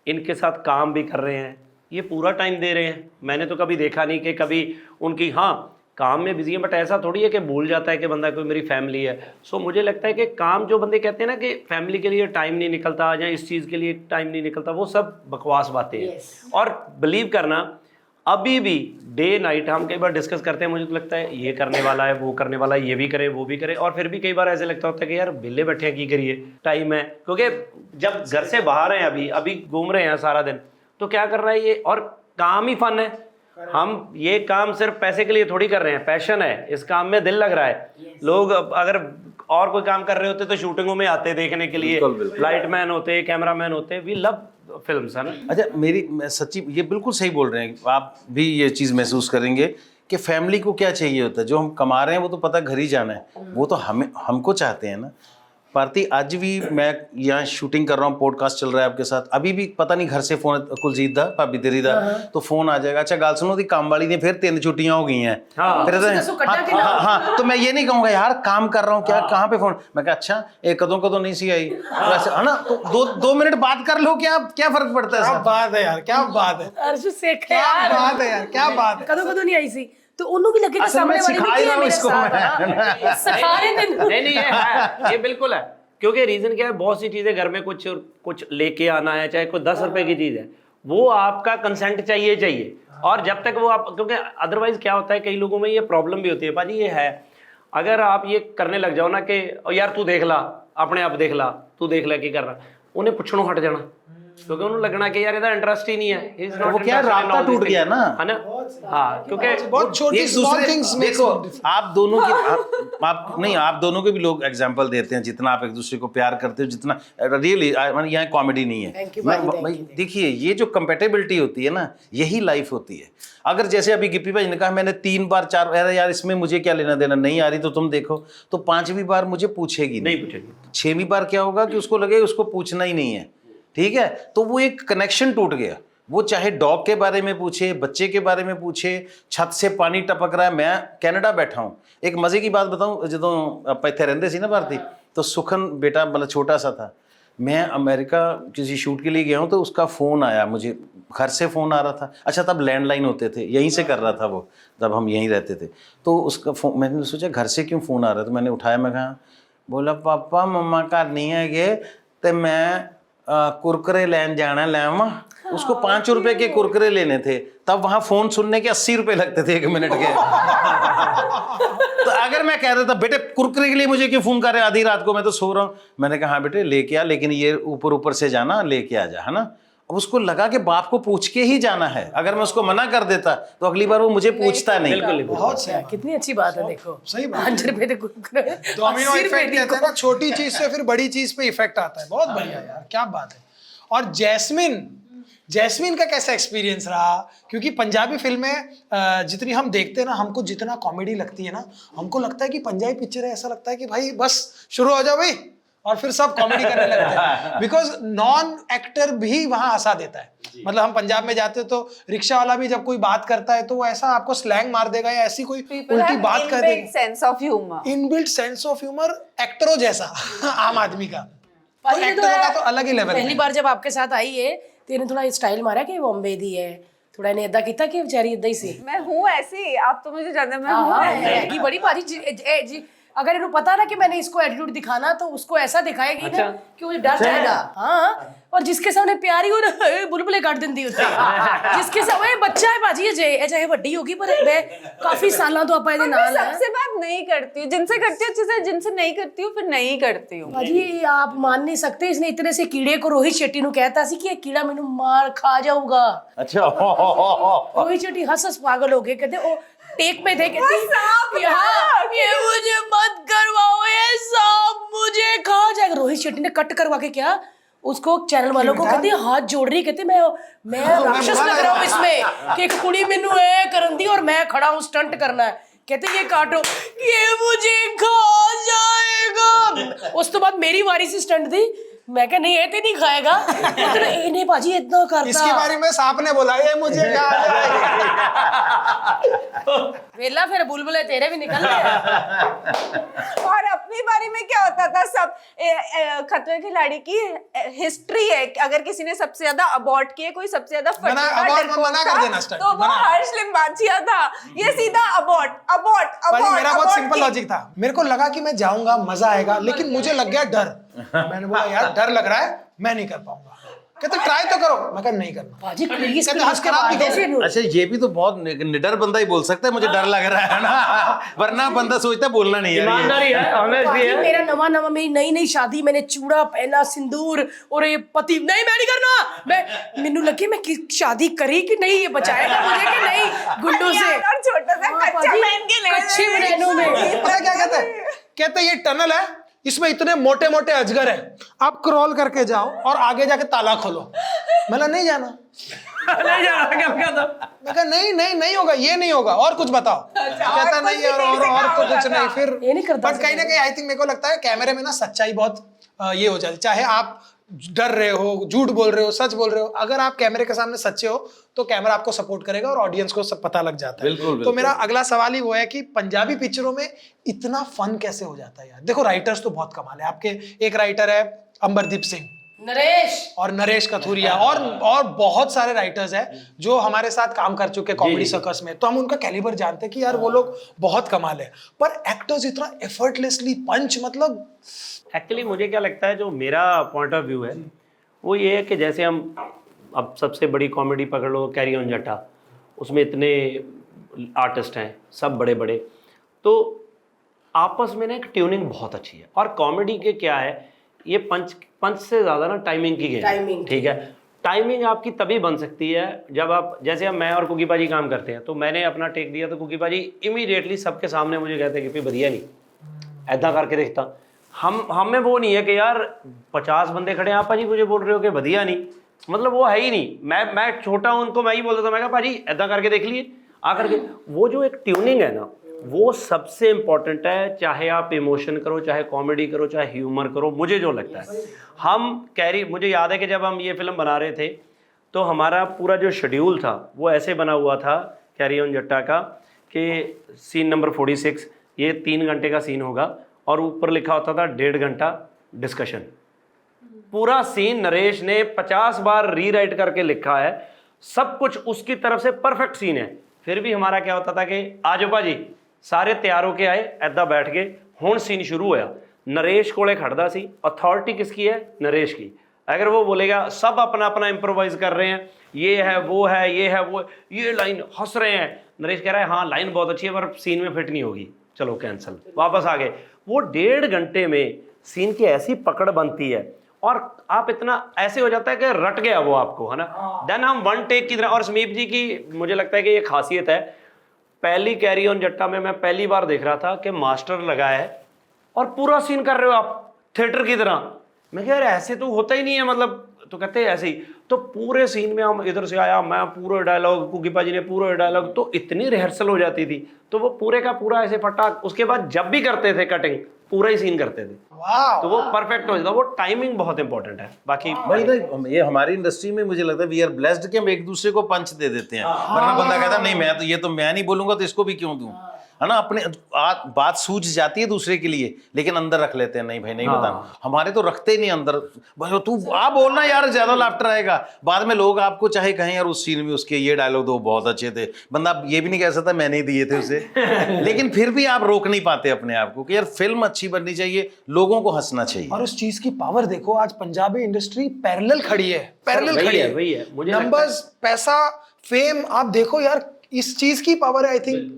इनके साथ काम भी कर रहे हैं, ये पूरा टाइम दे रहे हैं। मैंने तो कभी देखा नहीं कि कभी उनकी, हाँ काम में बिजी है, बट ऐसा थोड़ी है कि भूल जाता है कि बंदा कोई मेरी फैमिली है। सो मुझे लगता है कि काम, जो बंदे कहते हैं ना कि फैमिली के लिए टाइम नहीं निकलता या इस चीज़ के लिए टाइम नहीं निकलता, वो सब बकवास बातें हैं। और बिलीव करना, अभी भी डे नाइट हम कई बार डिस्कस करते हैं, मुझे तो लगता है ये करने वाला है, वो करने वाला है, ये भी करें वो भी करें, और फिर भी कई बार ऐसे लगता होता है कि यार बिल्ले बैठे हैं, की करिए, टाइम है। क्योंकि जब घर से बाहर हैं, अभी घूम रहे हैं सारा दिन, तो क्या कर रहा है ये, और काम ही फन है। हम ये काम सिर्फ पैसे के लिए थोड़ी कर रहे हैं, पैशन है, इस काम में दिल लग रहा है। लोग अगर और कोई काम कर रहे होते तो शूटिंगों में आते देखने के लिए, लाइट मैन होते, कैमरा मैन होते। वी लव फिल्म्स, है ना। अच्छा, सच्ची ये बिल्कुल सही बोल रहे हैं आप, भी ये चीज़ महसूस करेंगे कि फैमिली को क्या चाहिए होता है। जो हम कमा रहे हैं वो तो पता घर ही जाना है, वो तो हमको चाहते हैं ना। भारती, आज भी मैं यहाँ शूटिंग कर रहा हूँ, पॉडकास्ट चल रहा है आपके साथ, अभी भी पता नहीं घर से फोन, कुलजीत दा भाभी तेरी दा, तो फोन आ जाएगा, अच्छा गाल सुनो दी काम वाली ने फिर 3 छुट्टियां हो गई हैं। हाँ, तो मैं ये नहीं कहूँगा यार काम कर रहा हूँ क्या, कहाँ पे फोन, मैं कहा अच्छा एक कदों नहीं सी आई, है ना, तो 2 मिनट बात कर लो, क्या फर्क पड़ता है। क्या बात है यार, क्या बात है, क्या बात है यार, क्या बात है। कदों नहीं आई सी तो उन्हों भी लगे कि सामने वाली ने किया मेरे साथ, सारे दिन। नहीं ये है, ये बिल्कुल है। क्योंकि रीजन क्या है, बहुत सी चीजें घर में कुछ लेके आना है, चाहे कोई 10 रुपए की चीज है, वो आपका कंसेंट चाहिए। और जब तक वो आप, क्योंकि अदरवाइज क्या होता है, कई लोगों में ये प्रॉब्लम भी होती है भाजी, ये है अगर आप ये करने लग जाओ ना कि यार तू देख ला, अपने आप देख ला, तू देख ला की कर रहा, उन्हें पुछणों हट जाना, क्योंकि उन्हें लगना कि यार इधर इंटरेस्ट ही नहीं है, वो क्या रास्ता टूट गया ना, है ना। हाँ, क्योंकि बहुत छोटी स्मॉल थिंग्स। देखो आप दोनों की आप दोनों के भी लोग एग्जांपल देते हैं, जितना आप एक दूसरे को प्यार करते हो, जितना रियली, यहाँ कॉमेडी नहीं है। देखिए ये जो कंपेटेबिलिटी होती है ना, यही लाइफ होती है। अगर जैसे अभी गिप्पी भाई ने कहा मैंने 3 बार 4 बार, यार इसमें मुझे क्या लेना देना, नहीं आ रही तो तुम देखो, तो 5वीं बार मुझे पूछेगी नहीं, 6वीं बार क्या होगा कि उसको लगे उसको पूछना ही नहीं है, ठीक है। तो वो एक कनेक्शन टूट गया। वो चाहे डॉग के बारे में पूछे, बच्चे के बारे में पूछे, छत से पानी टपक रहा है, मैं कनाडा बैठा हूँ। एक मजे की बात बताऊँ, जो आप इतने रहते सी ना भारती, तो सुखन बेटा मतलब छोटा सा था, मैं अमेरिका किसी शूट के लिए गया हूँ, तो उसका फ़ोन आया मुझे, घर से फ़ोन आ रहा था। अच्छा तब लैंडलाइन होते थे, यहीं से कर रहा था वो, तब हम यहीं रहते थे। तो उसका फ़ोन, मैंने सोचा घर से क्यों फ़ोन आ रहा है, तो मैंने उठाया, मैं कहा, बोला पापा मम्मा घर नहीं है गए, तो मैं कुरकुरे लैन जाना लैवा। उसको 5 रुपए के कुरकुरे लेने थे, तब वहां फोन सुनने के 80 रुपए लगते थे 1 मिनट के। तो अगर मैं कह रहा था बेटे कुरकुरे के लिए मुझे क्यों फोन कर रहे आधी रात को, मैं तो सो रहा हूँ, मैंने कहा हाँ बेटे लेके आ, लेकिन ये ऊपर से जाना, लेके आ जा, है ना। अब उसको लगा कि बाप को पूछ के ही जाना है, अगर मैं उसको मना कर देता तो अगली बार वो मुझे पूछता नहीं। बिल्कुल बहुत सही, कितनी अच्छी बात है। देखो सही बात, 5 रुपए तो डोमिनो इफेक्ट कहते हैं ना, छोटी चीज से फिर बड़ी चीज पे इफेक्ट आता है। बहुत बढ़िया यार, क्या बात है। और जैस्मिन का कैसा एक्सपीरियंस रहा? क्योंकि पंजाबी फिल्में जितनी हम देखते हैं ना, हमको जितना कॉमेडी लगती है ना, हमको लगता है कि पंजाबी पिक्चर है, ऐसा लगता है कि भाई बस शुरू हो जाओ भाई, और फिर सब कॉमेडी करने लगते हैं, बिकॉज नॉन एक्टर भी वहां हंसा देता है। मतलब हम पंजाब में जाते तो रिक्शा वाला भी जब कोई बात करता है तो वो ऐसा आपको स्लैंग मार देगा या ऐसी कोई उल्टी बात कर देगा। Sense of humour, inbuilt sense of humour एक्टरों जैसा आम आदमी का, तो एक्टरों का तो अलग ही लेवल है। पहली बार जब आपके साथ आई है तो इन्हें थोड़ा स्टाइल मारा कि बॉम्बे दी है, थोड़ा इन्हें इदा किया कि बेचारी इदा ही सी। मैं हूँ ऐसी, आप तो मुझे जानते, मैं हूँ है कि बड़ी भारी जी अगर इन्हें पता ना कि मैंने इसको एटीट्यूड दिखाना तो उसको ऐसा दिखाएगी ना कि मुझे डर जाएगा। हाँ, और जिसके सामने प्यारी हो ना बुलबुले काट देती होती है, जिसके सामने बच्चा है बाजी ये चाहे बड़ी होगी पर मैं काफी साल तो आप मैं सबसे बात नहीं करती हूँ, जिनसे करती हूँ अच्छे से, जिनसे नहीं करती हूँ फिर नहीं करती हूँ। बाजी आप मान नहीं सकते, इसने इतने से कीड़े को रोहित शेट्टी नु कहता सी कि ये कीड़ा मैनू मार खा जाऊगा। अच्छा रोहित शेट्टी हंस हंस पागल हो गए, कहते ओ टेक में थे, कहते ये मुझे मत करवाओ, ये सांप मुझे खा जाएगा। रोहित शेट्टी ने कट करवा के क्या उसको चैनल वालों को कहते हाथ जोड़ रही, कहते मैं राक्षस लग रहा हूँ इसमें कि एक कुड़ी मैनू है करन दी और मैं खड़ा हूँ स्टंट करना है, कहते ये काटो ये मुझे खा जाएगा। उस तो बाद मेरी वारी से स्टंट थी, मैं क्या नहीं ऐसे नहीं खाएगा, इन्हें बाजी इतना करता। इसके बारे में सांप ने बोला ये मुझे खा जाएगा। वेला फिर बुलबुले तेरे भी निकल गए। और अपनी बारी में क्या होता था, सब खतरों के खिलाड़ी की हिस्ट्री है, अगर किसी ने सबसे ज्यादा अबॉर्ट किए, कोई सबसे ज्यादा मना कर देना स्टार्ट, तो वो हर्ष लिम्बाचिया था। ये सीधा अबॉर्ट। मेरा बहुत सिंपल लॉजिक था, मेरे को लगा कि मैं जाऊंगा मजा आएगा, लेकिन मुझे लग गया डर। मैंने बोला यार डर लग रहा है, मैं नहीं कर पाऊंगा। कहते ट्राई तो करो, मैं कहा नहीं करना। बाजी प्लीज हंस कर आप दिखाओ। अच्छा, ये भी तो बहुत निडर बंदा ही बोल सकता है मुझे डर लग रहा है ना, वरना बंदा सोचता है बोलना नहीं है। ईमानदारी है, ऑनेस्ट भी है। मेरा नवा मेरी नई शादी, मैंने चूड़ा पहना, सिंदूर, और ये पति नहीं मैं नहीं करना। मैनू लगी मैं शादी करी कि नहीं, ये बचाएगा मुझे कि नहीं गुंडों से। और छोटा सा कच्चा पहन के ले कच्चे बहनों में पता क्या कहते हैं ये टनल है, इसमें इतने मोटे मोटे अजगर हैं, आप क्रॉल करके जाओ और आगे जाके ताला खोलो। मैंने नहीं जाना, नहीं जाना क्या था? मैं कहा नहीं होगा, ये नहीं होगा, और कुछ बताओ। कहता नहीं और तो कुछ नहीं। फिर ये नहीं करता बट कहीं ना कहीं आई थिंक मेरे को लगता है कैमरे में ना सच्चाई बहुत ये हो जाती है, चाहे आप डर रहे हो, झूठ बोल रहे हो, सच बोल रहे हो, अगर आप कैमरे के सामने सच्चे हो तो कैमरा आपको सपोर्ट करेगा और ऑडियंस को सब पता लग जाता है। बिल्कुल। तो मेरा अगला सवाल ही वो है कि पंजाबी पिक्चरों में इतना फन कैसे हो जाता है यार। देखो राइटर्स तो बहुत कमाल है, आपके एक राइटर है अंबरदीप सिंह, नरेश और नरेश कथुरिया, और बहुत सारे राइटर्स हैं जो हमारे साथ काम कर चुके हैं कॉमेडी सर्कस में, तो हम उनका कैलिबर जानते हैं कि यार वो लोग बहुत कमाल है। पर एक्टर्स इतना एफर्टलेसली पंच, मतलब एक्चुअली मुझे क्या लगता है, जो मेरा पॉइंट ऑफ व्यू है वो ये है कि जैसे हम अब सबसे बड़ी कॉमेडी पकड़ लो कैरी ऑन जट्टा, उसमें इतने आर्टिस्ट हैं सब बड़े बड़े, तो आपस में ना एक ट्यूनिंग बहुत अच्छी है। और कॉमेडी के क्या है, ये पंच से ज़्यादा ना टाइमिंग की गेम है, ठीक है। टाइमिंग आपकी तभी बन सकती है जब आप, जैसे हम मैं और कुकी पाजी काम करते हैं, तो मैंने अपना टेक दिया तो कुकी पाजी इमीडिएटली सबके सामने मुझे कहते हैं कि बढ़िया नहीं, ऐदा करके देखता। हमें वो नहीं है कि यार 50 बंदे खड़े हैं, आप पाजी मुझे बोल रहे हो कि बढ़िया नहीं, मतलब वो है ही नहीं। मैं छोटा हूँ, उनको मैं ही बोलता था, मैं कहा पाजी ऐदा करके देख लिए आकर के। वो जो एक ट्यूनिंग है ना, वो सबसे इम्पॉर्टेंट है, चाहे आप इमोशन करो, चाहे कॉमेडी करो, चाहे ह्यूमर करो। मुझे जो लगता है मुझे याद है कि जब हम ये फिल्म बना रहे थे तो हमारा पूरा जो शेड्यूल था वो ऐसे बना हुआ था कैरी ऑन जट्टा का, कि सीन नंबर 46 ये 3 घंटे का सीन होगा और ऊपर लिखा होता था 1.5 घंटा डिस्कशन। पूरा सीन नरेश ने 50 बार रीराइट करके लिखा है, सब कुछ उसकी तरफ से परफेक्ट सीन है। फिर भी हमारा क्या होता था कि आजो भाजी सारे तैयार होके आए, ऐदा बैठ गए, हुण सीन शुरू होया। नरेश कोले खड़दा सी, अथॉरिटी किसकी है? नरेश की। अगर वो बोलेगा सब अपना अपना इम्प्रोवाइज कर रहे हैं, ये है वो है ये है वो, ये लाइन हंस रहे हैं, नरेश कह रहा है हाँ लाइन बहुत अच्छी है पर सीन में फिट नहीं होगी, चलो कैंसिल, वापस आ गए। वो 1.5 घंटे में सीन की ऐसी पकड़ बनती है और आप इतना ऐसे हो जाता है कि रट गया वो आपको, है ना। देन हम 1 टेक की तरह, और समीप जी की मुझे लगता है कि ये खासियत है, पहली कैरी ऑन जट्टा में मैं पहली बार देख रहा था कि मास्टर लगा है और पूरा सीन कर रहे हो आप थिएटर की तरह। मैं कह यार ऐसे तो होता ही नहीं है, मतलब तो कहते हैं ऐसे ही। तो पूरे सीन में हम इधर से आया, मैं पूरा डायलॉग, कुकी पाजी ने पूरा डायलॉग, तो इतनी रिहर्सल हो जाती थी, तो वो पूरे का पूरा ऐसे फटाक। उसके बाद जब भी करते थे कटिंग, पूरा ही सीन करते थे, तो वो परफेक्ट हो जाता। वो टाइमिंग बहुत इंपॉर्टेंट है। बाकी भाई ना, ये हमारी इंडस्ट्री में मुझे लगता है वी आर ब्लेस्ड कि हम एक दूसरे को पंच दे देते हैं, वरना बंदा कहता नहीं मैं तो ये तो मैं नहीं बोलूंगा तो इसको भी क्यों दूं। है ना, अपने बात सूझ जाती है दूसरे के लिए, लेकिन अंदर रख लेते हैं, नहीं भाई नहीं बताना। हमारे तो रखते ही नहीं अंदर, भाई तू आप बोलना यार, ज्यादा लाफ्टर आएगा। बाद में लोग आपको चाहे कहें यार उस सीन में उसके ये डायलॉग दो बहुत अच्छे थे, बंदा ये भी नहीं कह सकता मैंने ही दिए थे उसे लेकिन फिर भी आप रोक नहीं पाते अपने आप को कि यार फिल्म अच्छी बननी चाहिए, लोगों को हंसना चाहिए। और उस चीज की पावर देखो, आज पंजाबी इंडस्ट्री पैरेलल खड़ी है, पैरेलल वही खड़ी है, है। वही है। मुझे लगता है- नंबर्स, पैसा, फेम, आप देखो यार, इस चीज की पावर है। आई थिंक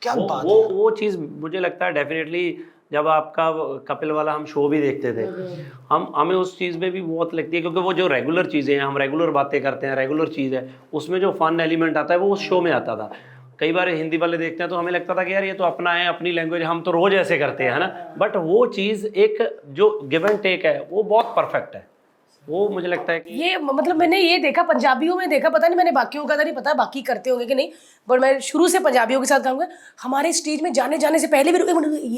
क्या बात है। वो चीज़ मुझे लगता है डेफिनेटली, जब आपका कपिल वाला हम शो भी देखते थे, हमें उस चीज़ में भी बहुत लगती है, क्योंकि वो जो रेगुलर चीज़ें हैं, हम रेगुलर बातें करते हैं, रेगुलर चीज़ है, उसमें जो फन एलिमेंट आता है वो उस शो में आता था। कई बार हिंदी वाले देखते हैं तो हमें लगता था कि यार ये तो अपना है, अपनी लैंग्वेज, हम तो रोज़ ऐसे करते हैं, है ना, बट वो चीज़ एक जो गिव एंड टेक है वो बहुत परफेक्ट है। वो मुझे लगता है कि ये मतलब मैंने ये देखा, पंजाबियों में देखा, पता नहीं मैंने बाकियों का तो नहीं पता बाकी करते होंगे कि नहीं, बट मैं शुरू से पंजाबियों के साथ काम किया। हमारे स्टेज में जाने से पहले भी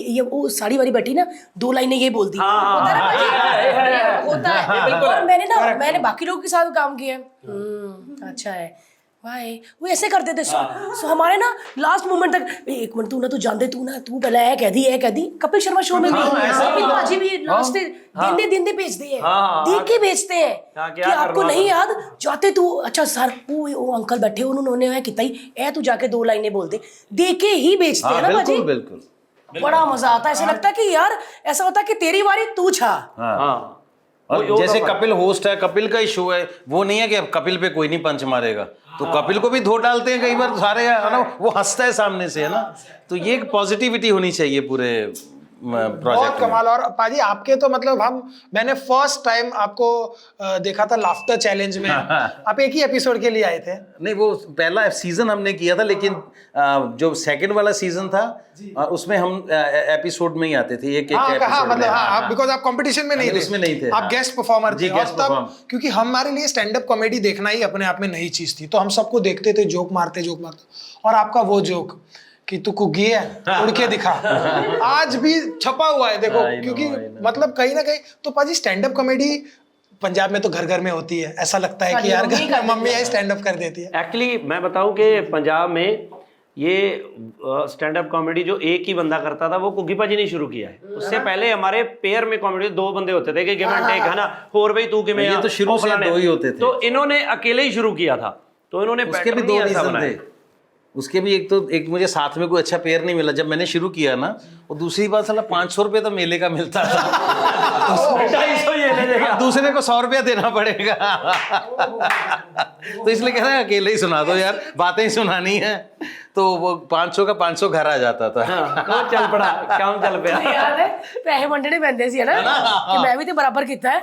ये वो साड़ी वाली बैठी ना, 2 लाइनें ये बोलती होता है ना भाजी? होता है। और मैंने बाकी लोगों के साथ काम किया है। अच्छा है भाई, वो ऐसे करते थे। सो हमारे ना लास्ट मोमेंट तक, एक मिनट तू ना, तू जानते, तू पहले ऐ कह दी। कपिल शर्मा शो में भी कपिल भाजी भी लास्ट दिन भेजते हैं, देख के भेजते हैं कि आपको नहीं याद जाते तू, अच्छा सर वो अंकल बैठे उन्होंने कितना ही ऐ तू जाके 2 लाइनें बोलते, देख के ही भेजते हैं ना भाजी। बिल्कुल बड़ा मजा आता है, ऐसा लगता है कि यार ऐसा होता है कि तेरी बारी तू छा। हाँ, और जैसे कपिल होस्ट है, कपिल का ही शो है, वो नहीं है कि अब कपिल पे कोई नहीं पंच मारेगा, तो कपिल को भी धो डालते हैं कई बार सारे, है ना, वो हंसता है सामने से, है ना, तो ये एक पॉजिटिविटी होनी चाहिए पूरे बहुत प्रोजेक्ट में। कमाल। और पाजी आपके तो मतलब मैंने फर्स्ट टाइम आपको देखा था लाफ्टर चैलेंज में। आप एक ही एपिसोड के लिए आए थे? नहीं, वो पहला सीजन हमने किया था, लेकिन जो सेकंड वाला सीजन था उसमें हम एपिसोड में ही आते थे, एक एपिसोड मतलब आप बिकॉज आप कंपटीशन में नहीं थे, उसमें नहीं थे, आप गेस्ट परफॉर्मर थे। जी, और guest तब performer। क्योंकि हमारे लिए स्टैंड अप कॉमेडी देखना ही अपने आप में नई चीज थी, तो हम सबको देखते थे, जोक मारते। और आपका वो जोक कि तू कुगी है, उड़ के दिखा, आज भी छपा हुआ है देखो। क्योंकि मतलब कहीं ना कहीं तो पाजी स्टैंड अप कॉमेडी पंजाब में तो घर घर में होती है, ऐसा लगता है कि यार मम्मी आई स्टैंड अप कर देती है। एक्चुअली मैं बताऊं कि पंजाब में ये स्टैंड अप कॉमेडी जो एक ही बंदा करता था वो कुग्गी पाजी ने शुरू किया है। उससे पहले हमारे पेयर में कॉमेडी 2 बंदे होते थे कि गिव एंड टेक, है ना, और भाई तू किमें, ये तो शुरू से 2 ही होते थे, तो इन्होंने अकेले ही शुरू किया था, तो इन्होंने उसके भी 2 रीजन थे। उसके भी एक मुझे साथ में कोई अच्छा पेयर नहीं मिला जब मैंने शुरू किया ना, और दूसरी बात साला 500 रुपये तो मेले का मिलता था, 250 ये ले लेगा, दूसरे को 100 रुपया देना पड़ेगा तो इसलिए कह रहा है अकेले ही सुना दो यार, बातें ही सुनानी है, तो वो 500 का 500 घर आ जाता था। वो चल पड़ा, काम चल पड़ा यार पैसे मंडने पैंदे सी है ना, कि मैं भी तो बराबर किया है।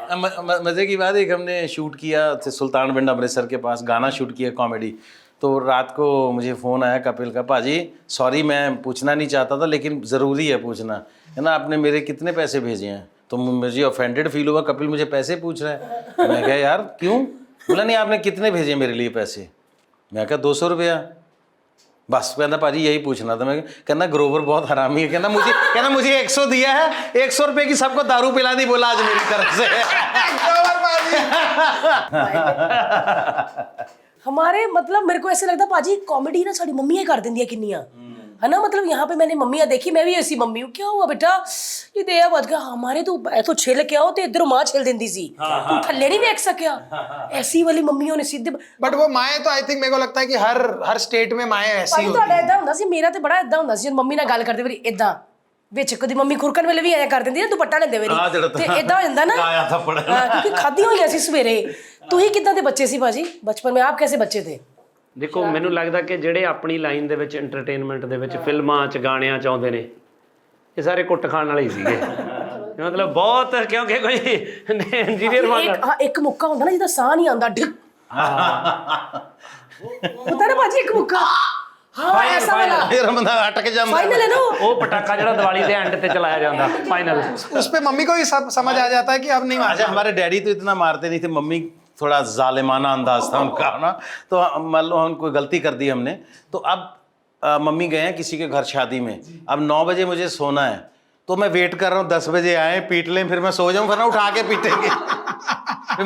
मजे की बात, एक हमने शूट किया सुल्तान बिंड अमृतसर के पास, गाना शूट किया कॉमेडी, तो रात को मुझे फ़ोन आया कपिल का, पाजी सॉरी मैं पूछना नहीं चाहता था लेकिन ज़रूरी है पूछना, है ना, आपने मेरे कितने पैसे भेजे हैं? तो मुझे ऑफेंडेड फील हुआ, कपिल मुझे पैसे पूछ रहा है। मैं कहा यार क्यों? बोला नहीं आपने कितने भेजे मेरे लिए पैसे? मैं कहा 200 रुपया। बस कहना पाजी यही पूछना था। मैं कहना ग्रोवर बहुत हरामी है, कहना मुझे 100 दिया है, 100 रुपये की सबको दारू पिला दी, बोला आज मेरी तरफ से हमारे मतलब मेरे को ऐसे लगता पाजी कॉमेडी ना साड़ी मम्मियां कर देंगी किन्नियां, है ना, मतलब यहाँ पे मैंने मम्मियां देखी, मैं भी ऐसी मम्मी हूँ, क्या हुआ बेटा ये दे बच गया, हमारे तो छेल के आओ तो इधर मां छेल देंदी सी, तू थल्ले नहीं देख सकिया, ऐसी वाली मम्मियों ने सीधे। बट वो माएँ तो आई थिंक मेरे को लगता है कि हर स्टेट में माएँ ऐसी होती ਤੁਹਾਡਾ ਇਦਾਂ ਹੁੰਦਾ ਸੀ, ਮੇਰਾ ਤੇ ਬੜਾ ਇਦਾਂ ਹੁੰਦਾ ਸੀ, ਜਦ ਮੰਮੀ ਨਾਲ ਗੱਲ ਕਰਦੇ ਵਾਰੀ ਇਦਾਂ ਵਿੱਚ ਕਦੀ ਮੰਮੀ ਖੁਰਕਣ ਵੇਲੇ ਵੀ ਐਂ ਕਰ ਦਿੰਦੀ ਨਾ, ਦੁਪੱਟਾ ਲੈਂਦੇ ਵਾਰੀ ਤੇ ਇਦਾਂ ਹੋ ਜਾਂਦਾ ਨਾ, ਕਿਉਂਕਿ ਖਾਦੀ ਹੋਈਆਂ ਸੀ ਸਵੇਰੇ। ਤੁਸੀਂ ਕਿੱਦਾਂ ਦੇ ਬੱਚੇ ਸੀ ਭਾਜੀ ਬਚਪਨ में, आप कैसे बच्चे थे? ਦੇਖੋ ਮੈਨੂੰ ਲੱਗਦਾ ਕਿ ਜਿਹੜੇ ਆਪਣੀ ਲਾਈਨ ਦੇ ਵਿੱਚ ਐਂਟਰਟੇਨਮੈਂਟ ਦੇ ਵਿੱਚ ਫਿਲਮਾਂ 'ਚ ਗਾਣਿਆਂ 'ਚ ਆਉਂਦੇ ਨੇ ਇਹ ਸਾਰੇ ਕੁੱਟ ਖਾਣ ਵਾਲੇ ਹੀ ਸੀਗੇ ਮਤਲਬ ਬਹੁਤ, ਕਿਉਂਕਿ ਕੋਈ ਇੰਜੀਨੀਅਰ ਬਣਦਾ ਇੱਕ ਮੁੱਕਾ ਹੁੰਦਾ ਨਾ ਜਿਹਦਾ ਸਾਹ ਨਹੀਂ ਆਉਂਦਾ, ਢਿੱਕ ਹੁੰਦਾ ਨਾ ਭਾਜੀ ਇੱਕ ਮੁੱਕਾ, ਹਾਂ ਐਸਾ ਵਾਲਾ फिर बंदा अटक जाता फाइनल है ना वो। ਉਹ ਪਟਾਕਾ ਜਿਹੜਾ ਦੀਵਾਲੀ ਦੇ ਐਂਡ ਤੇ ਚਲਾਇਆ ਜਾਂਦਾ ਫਾਈਨਲ। उस पे मम्मी को भी सब समझ आ जाता है कि अब नहीं अच्छा मारना। हमारे डैडी तो इतना मारते नहीं थे, मम्मी थोड़ा जालिमाना अंदाज था उनका ना, तो मान लो हम कोई गलती कर दी हमने, तो अब मम्मी गए हैं किसी के घर शादी में, अब 9 बजे मुझे सोना है, तो मैं वेट कर रहा हूँ 10 बजे आए पीट लें फिर मैं सो जाऊँ, फिर ना उठा के पीटेंगे फिर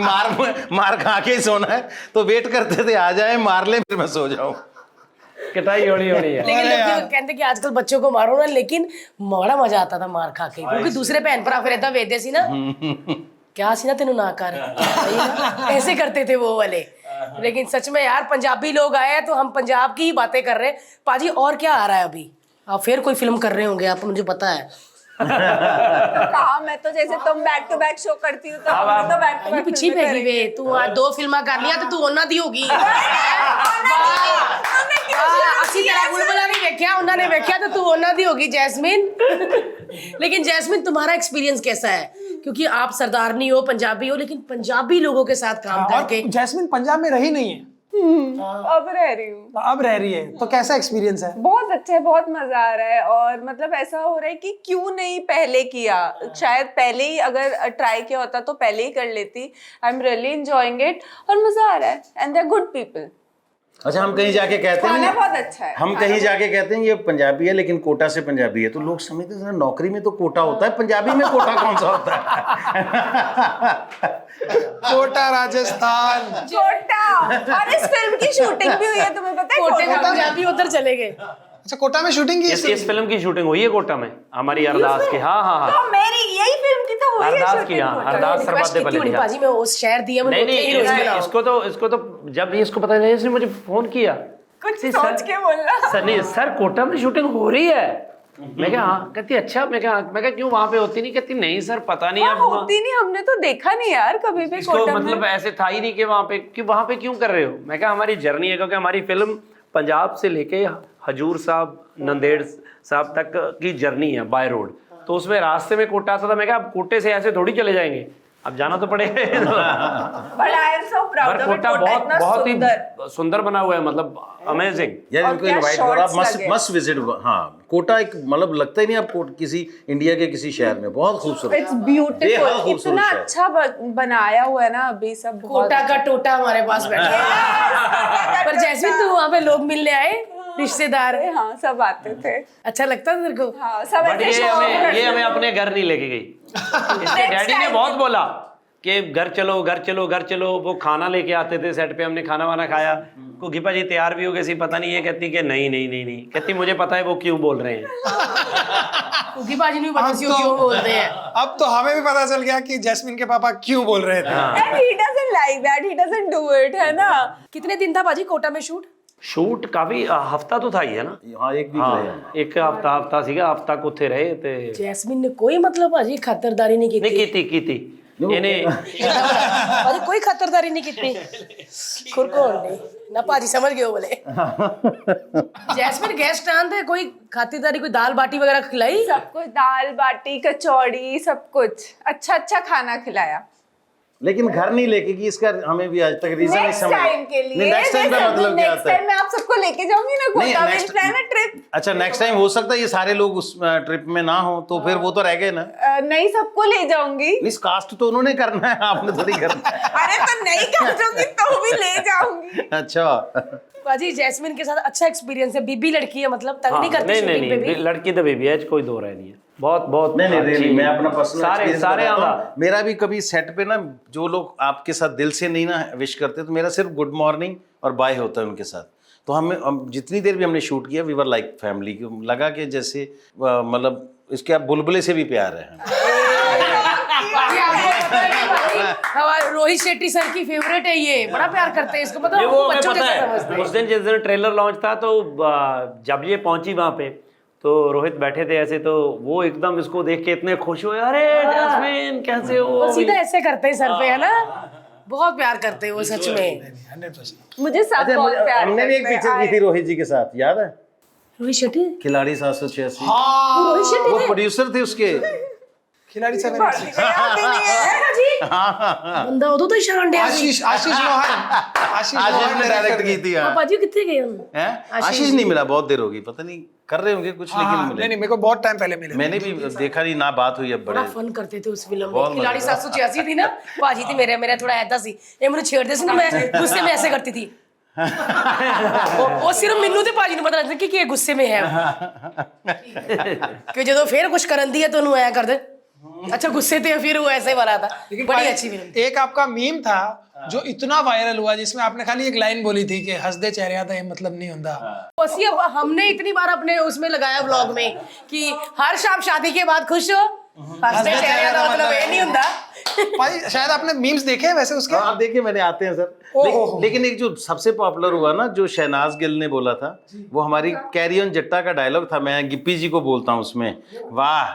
मार खा के ही सोना है, तो वेट करते थे आ जाए मार लें फिर मैं सो जाऊँ। कटाई होनी होनी है। लेकिन लोग कहते कि आजकल बच्चों को मारो ना, लेकिन बड़ा मजा आता था मार खा के, क्योंकि दूसरे भैन भरा फिर ऐसा वेदे सी ना, क्या सी ना तेनू ना कर, सही ना? ऐसे करते थे वो वाले। लेकिन सच में यार पंजाबी लोग आए हैं तो हम पंजाब की ही बातें कर रहे हैं। पाजी और क्या आ रहा है अभी? आप फिर कोई फिल्म कर रहे होंगे आप, मुझे पता है। कहा मैं तो जैसे तुम बैक टू बैक शो करती हूँ तो हम तो बैक टू बैक पिछी पै गई वे, तू आज 2 फिल्मां कर लिया तो तू ਉਹਨਾਂ ਦੀ ਹੋਗੀ। ਅਸੀਂ तेरा बुलबुला नहीं देखा, उन्होंने देखा तो तू ਉਹਨਾਂ ਦੀ होगी जैस्मिन। लेकिन जैस्मिन तुम्हारा एक्सपीरियंस कैसा है? क्योंकि आप सरदारनी हो, पंजाबी हो, लेकिन पंजाबी लोगों के साथ काम करके। जैस्मिन पंजाब में रही नहीं है, अब रह रही हूँ। अब रह रही है, तो कैसा एक्सपीरियंस है? बहुत अच्छा है, बहुत मजा आ रहा है। और मतलब ऐसा हो रहा है कि क्यों नहीं पहले किया, शायद पहले ही अगर ट्राई किया होता तो पहले ही कर लेती। I am really enjoying it और मजा आ रहा है, and they are good people. अच्छा, हम कहीं जाके कहते खाना हैं, बहुत अच्छा है। हम कहीं जाके कहते हैं ये पंजाबी है लेकिन कोटा से पंजाबी है, तो लोग समझते हैं नौकरी में तो कोटा होता है, पंजाबी में कोटा कौन सा होता है? कोटा राजस्थान। कोटा, और इस फिल्म की शूटिंग भी हुई है, तुम्हें पता है? कोटे का कोटा में। पंजाबी उधर चले गए। अच्छा, कोटा में शूटिंग की? इस फिल्म की शूटिंग हुई है कोटा में, हमारी अरदास की। हाँ हाँ हाँ, तो मेरी यही फिल्म की तो हुई है अरदास की। शूटिंग हाँ, कोटा। अरदास रिक्वेस्ट सरबत की थी बल्ले पाजी, मैं उस शहर दिया मैंने, नहीं नहीं, इसको तो जब ये इसको पता चला इसने मुझे फोन किया, कुछ सोच के बोलना। सर नहीं सर कोटा में शूटिंग हो रही है। मैं कहा हाँ, कहती अच्छा। मैं कहा क्यों वहां पे होती नहीं? कहती नहीं सर पता नहीं। अब होती नहीं, हमने तो देखा नहीं यार कभी भी इसको कोटा में। मतलब ऐसे था ही नहीं कि वहां पे क्यों कर रहे हो? मैं कहा हमारी जर्नी है, क्योंकि हमारी फिल्म पंजाब से लेके हजूर साहब, नंदेड़ साहब तक की जर्नी है बाय रोड, तो उसमें रास्ते में कोटा आता था। मैं कहा अब कोटे से ऐसे थोड़ी चले जाएंगे, अब जाना तो पड़ेगा। But I am so proud पर of it, कोटा कोटा इतना बहुत सुंदर। ही सुंदर बना हुआ है, मतलब अमेजिंग। यार और इनको क्या इनवाइट करो, आप shots लगे। Must visit. हाँ, कोटा एक मतलब लगता ही नहीं आप किसी इंडिया के किसी शहर में, बहुत खूबसूरत। It's beautiful, बेहद खूबसूरत इतना शहर। अच्छा बनाया हुआ है ना अभी सब। बहुत कोटा का टोटा हमारे पास बैठा है। पर जैस्मिन तू वहां पे लोग मिलने आए, रिश्तेदार? हाँ, सब आते थे। अच्छा लगता था तेरे को? हाँ, सब बट ऐसे show off करते ये हमें थे। अपने घर नहीं लेके गई। इसके डैडी ने time बहुत बोला कि घर चलो घर चलो घर चलो। वो खाना लेके आते थे सेट पे, हमने खाना वाना खाया। को घिपा जी तैयार भी हो गए सी, पता नहीं। ये कहती कि नहीं नहीं नहीं नहीं, कहती मुझे पता है वो क्यों बोल रहे हैं। क्योंकि बाजी नहीं पता क्यों बोलते हैं। अब तो हमें भी पता चल गया कि जैस्मिन के पापा क्यों बोल रहे थे। And he doesn't like that, he doesn't do it, है ना? कितने दिन था बाजी कोटा में शूट? शूट काफी हफ्ता तो था ही है ना। हाँ, एक वीक रहे हम। एक हफ्ता सीगा, हफ्ता को थे रहे थे। जैस्मिन ने कोई मतलब बाजी खातरदारी नहीं नहीं की? की थी ਇਹਨੇ बाजी कोई खातरदारी नहीं की? खुरकोन नहीं ना पाजी, समझ गए हो बोले। जैस्मिन गेस्ट आंदे, कोई खातिरदारी, कोई दाल बाटी वगैरह खिलाई? सब कुछ, दाल बाटी, कचौड़ी, सब कुछ अच्छा अच्छा खाना खिलाया। लेकिन घर नहीं लेके गई, इसका हमें भी आज तक रीजन नहीं नेक्स्ट समझ। टाइम के लिए, नेक्स्ट टाइम का मतलब क्या नेक्स्ट होता है? टाइम मैं आप सबको लेके जाऊंगी ना Kota, next- will plan a trip. अच्छा, नेक्स्ट टाइम हो सकता है ये सारे लोग उस ट्रिप में ना हो, तो फिर वो तो रह गए ना। नहीं, सबको ले जाऊंगी। इस कास्ट तो उन्होंने करना है, आपने थोड़ी करना है। अरे तो नहीं कर दूंगी तो भी ले जाऊंगी। अच्छा, बाजी जैस्मिन के साथ अच्छा एक्सपीरियंस है। बीबी लड़की है, मतलब तंग नहीं करती नहीं शूटिंग पे नहीं, भी? लड़की तो बेबी है, कोई दो राय नहीं है। बहुत नहीं अच्छी- मैं अपना पर्सनल सारे आंदा। मेरा भी कभी सेट पे ना जो लोग आपके साथ दिल से नहीं ना विश करते, तो मेरा सिर्फ गुड मॉर्निंग और बाय होता है उनके साथ। तो हम जितनी देर भी हमने शूट किया, वी वर लाइक फैमिली। लगा कि जैसे मतलब इसके आप बुलबुले से भी प्यार है। बाजी आपको पता है कि बाजी हमारे रोहित शेट्टी सर की फेवरेट है, ये बड़ा प्यार करते हैं इसको, मतलब ये वो हमें बच्चों पता जैसा है। समझते हैं। उस दिन जिस दिन ट्रेलर लॉन्च था, तो जब ये पहुंची वहां पे, तो रोहित बैठे थे ऐसे, तो वो एकदम इसको देख के इतने खुश हुए, अरे जैस्मिन कैसे हो। वो सीधा ऐसे करते हैं सर पे, है ना? बहुत प्यार करते हैं वो सच में। 100%। मुझे सब अच्छा, बहुत प्यार हमने भी एक करते हैं। पिक्चर की थी रोहित जी के साथ, याद है? रोहित शेट्टी? खिलाड़ी 786। वो रोहित शेट्टी वो थे? प्रोड्यूसर थे उसके। खिलाड़ी 786। याद ही नहीं है। है ना जी? बंदा उदो तो इशारा डे आशीष मोहन। आशीष आशीष ने डायरेक्ट की थी। हाँ। बाजी कितने गए हम? हैं? आशीष नहीं मिला, बहुत देर होगी, पता नहीं कर रहे होंगे कुछ, लेकिन हाँ, मिले नहीं, मेरे को बहुत टाइम पहले मिले। मैंने भी देखा नहीं ना, बात हुई अब बड़ा बड़े। फन करते थे उस फिल्म बहुत में। खिलाड़ी मजा 786 थी ना, बाजी थी मेरा थोड़ा ऐसा सी, ये मैंने छेड़ते सी ना, मैं गुस्से में ऐसे करती थी। वो सिर्फ ਮੈਨੂੰ ਤੇ ਬਾਜੀ ਨੂੰ ਪਤਾ ਲੱਗਦਾ ਕਿ ਇਹ ਗੁੱਸੇ में है। ਕਿ ਜਦੋਂ ਫੇਰ ਕੁਝ ਕਰਨ ਦੀ ਹੈ तो ਉਹਨੂੰ ਐ ਕਰਦੇ अच्छा गुस्से थे फिर वो ऐसे बना था, लेकिन बड़ी भाई, अच्छी फिल्म। एक आपका मीम था जो इतना वायरल हुआ जिसमें आपने खाली एक लाइन बोली थी कि हंस दे चेहरे था ये मतलब नहीं होता। बस ये हमने इतनी बार अपने उसमें लगाया व्लॉग में कि हर शाम शादी के बाद खुश हो, हंसते चेहरे का मतलब ये नहीं होता। भाई शायद आपने मीम्स देखे हैं वैसे उसके। हाँ, आप देखिए मैंने आते हैं सर। लेकिन एक जो सबसे पॉपुलर हुआ ना, जो शहनाज गिल ने बोला था, वो हमारी कैरी ऑन जट्टा का डायलॉग था। मैं गिप्पी जी को बोलता हूँ उसमें, वाह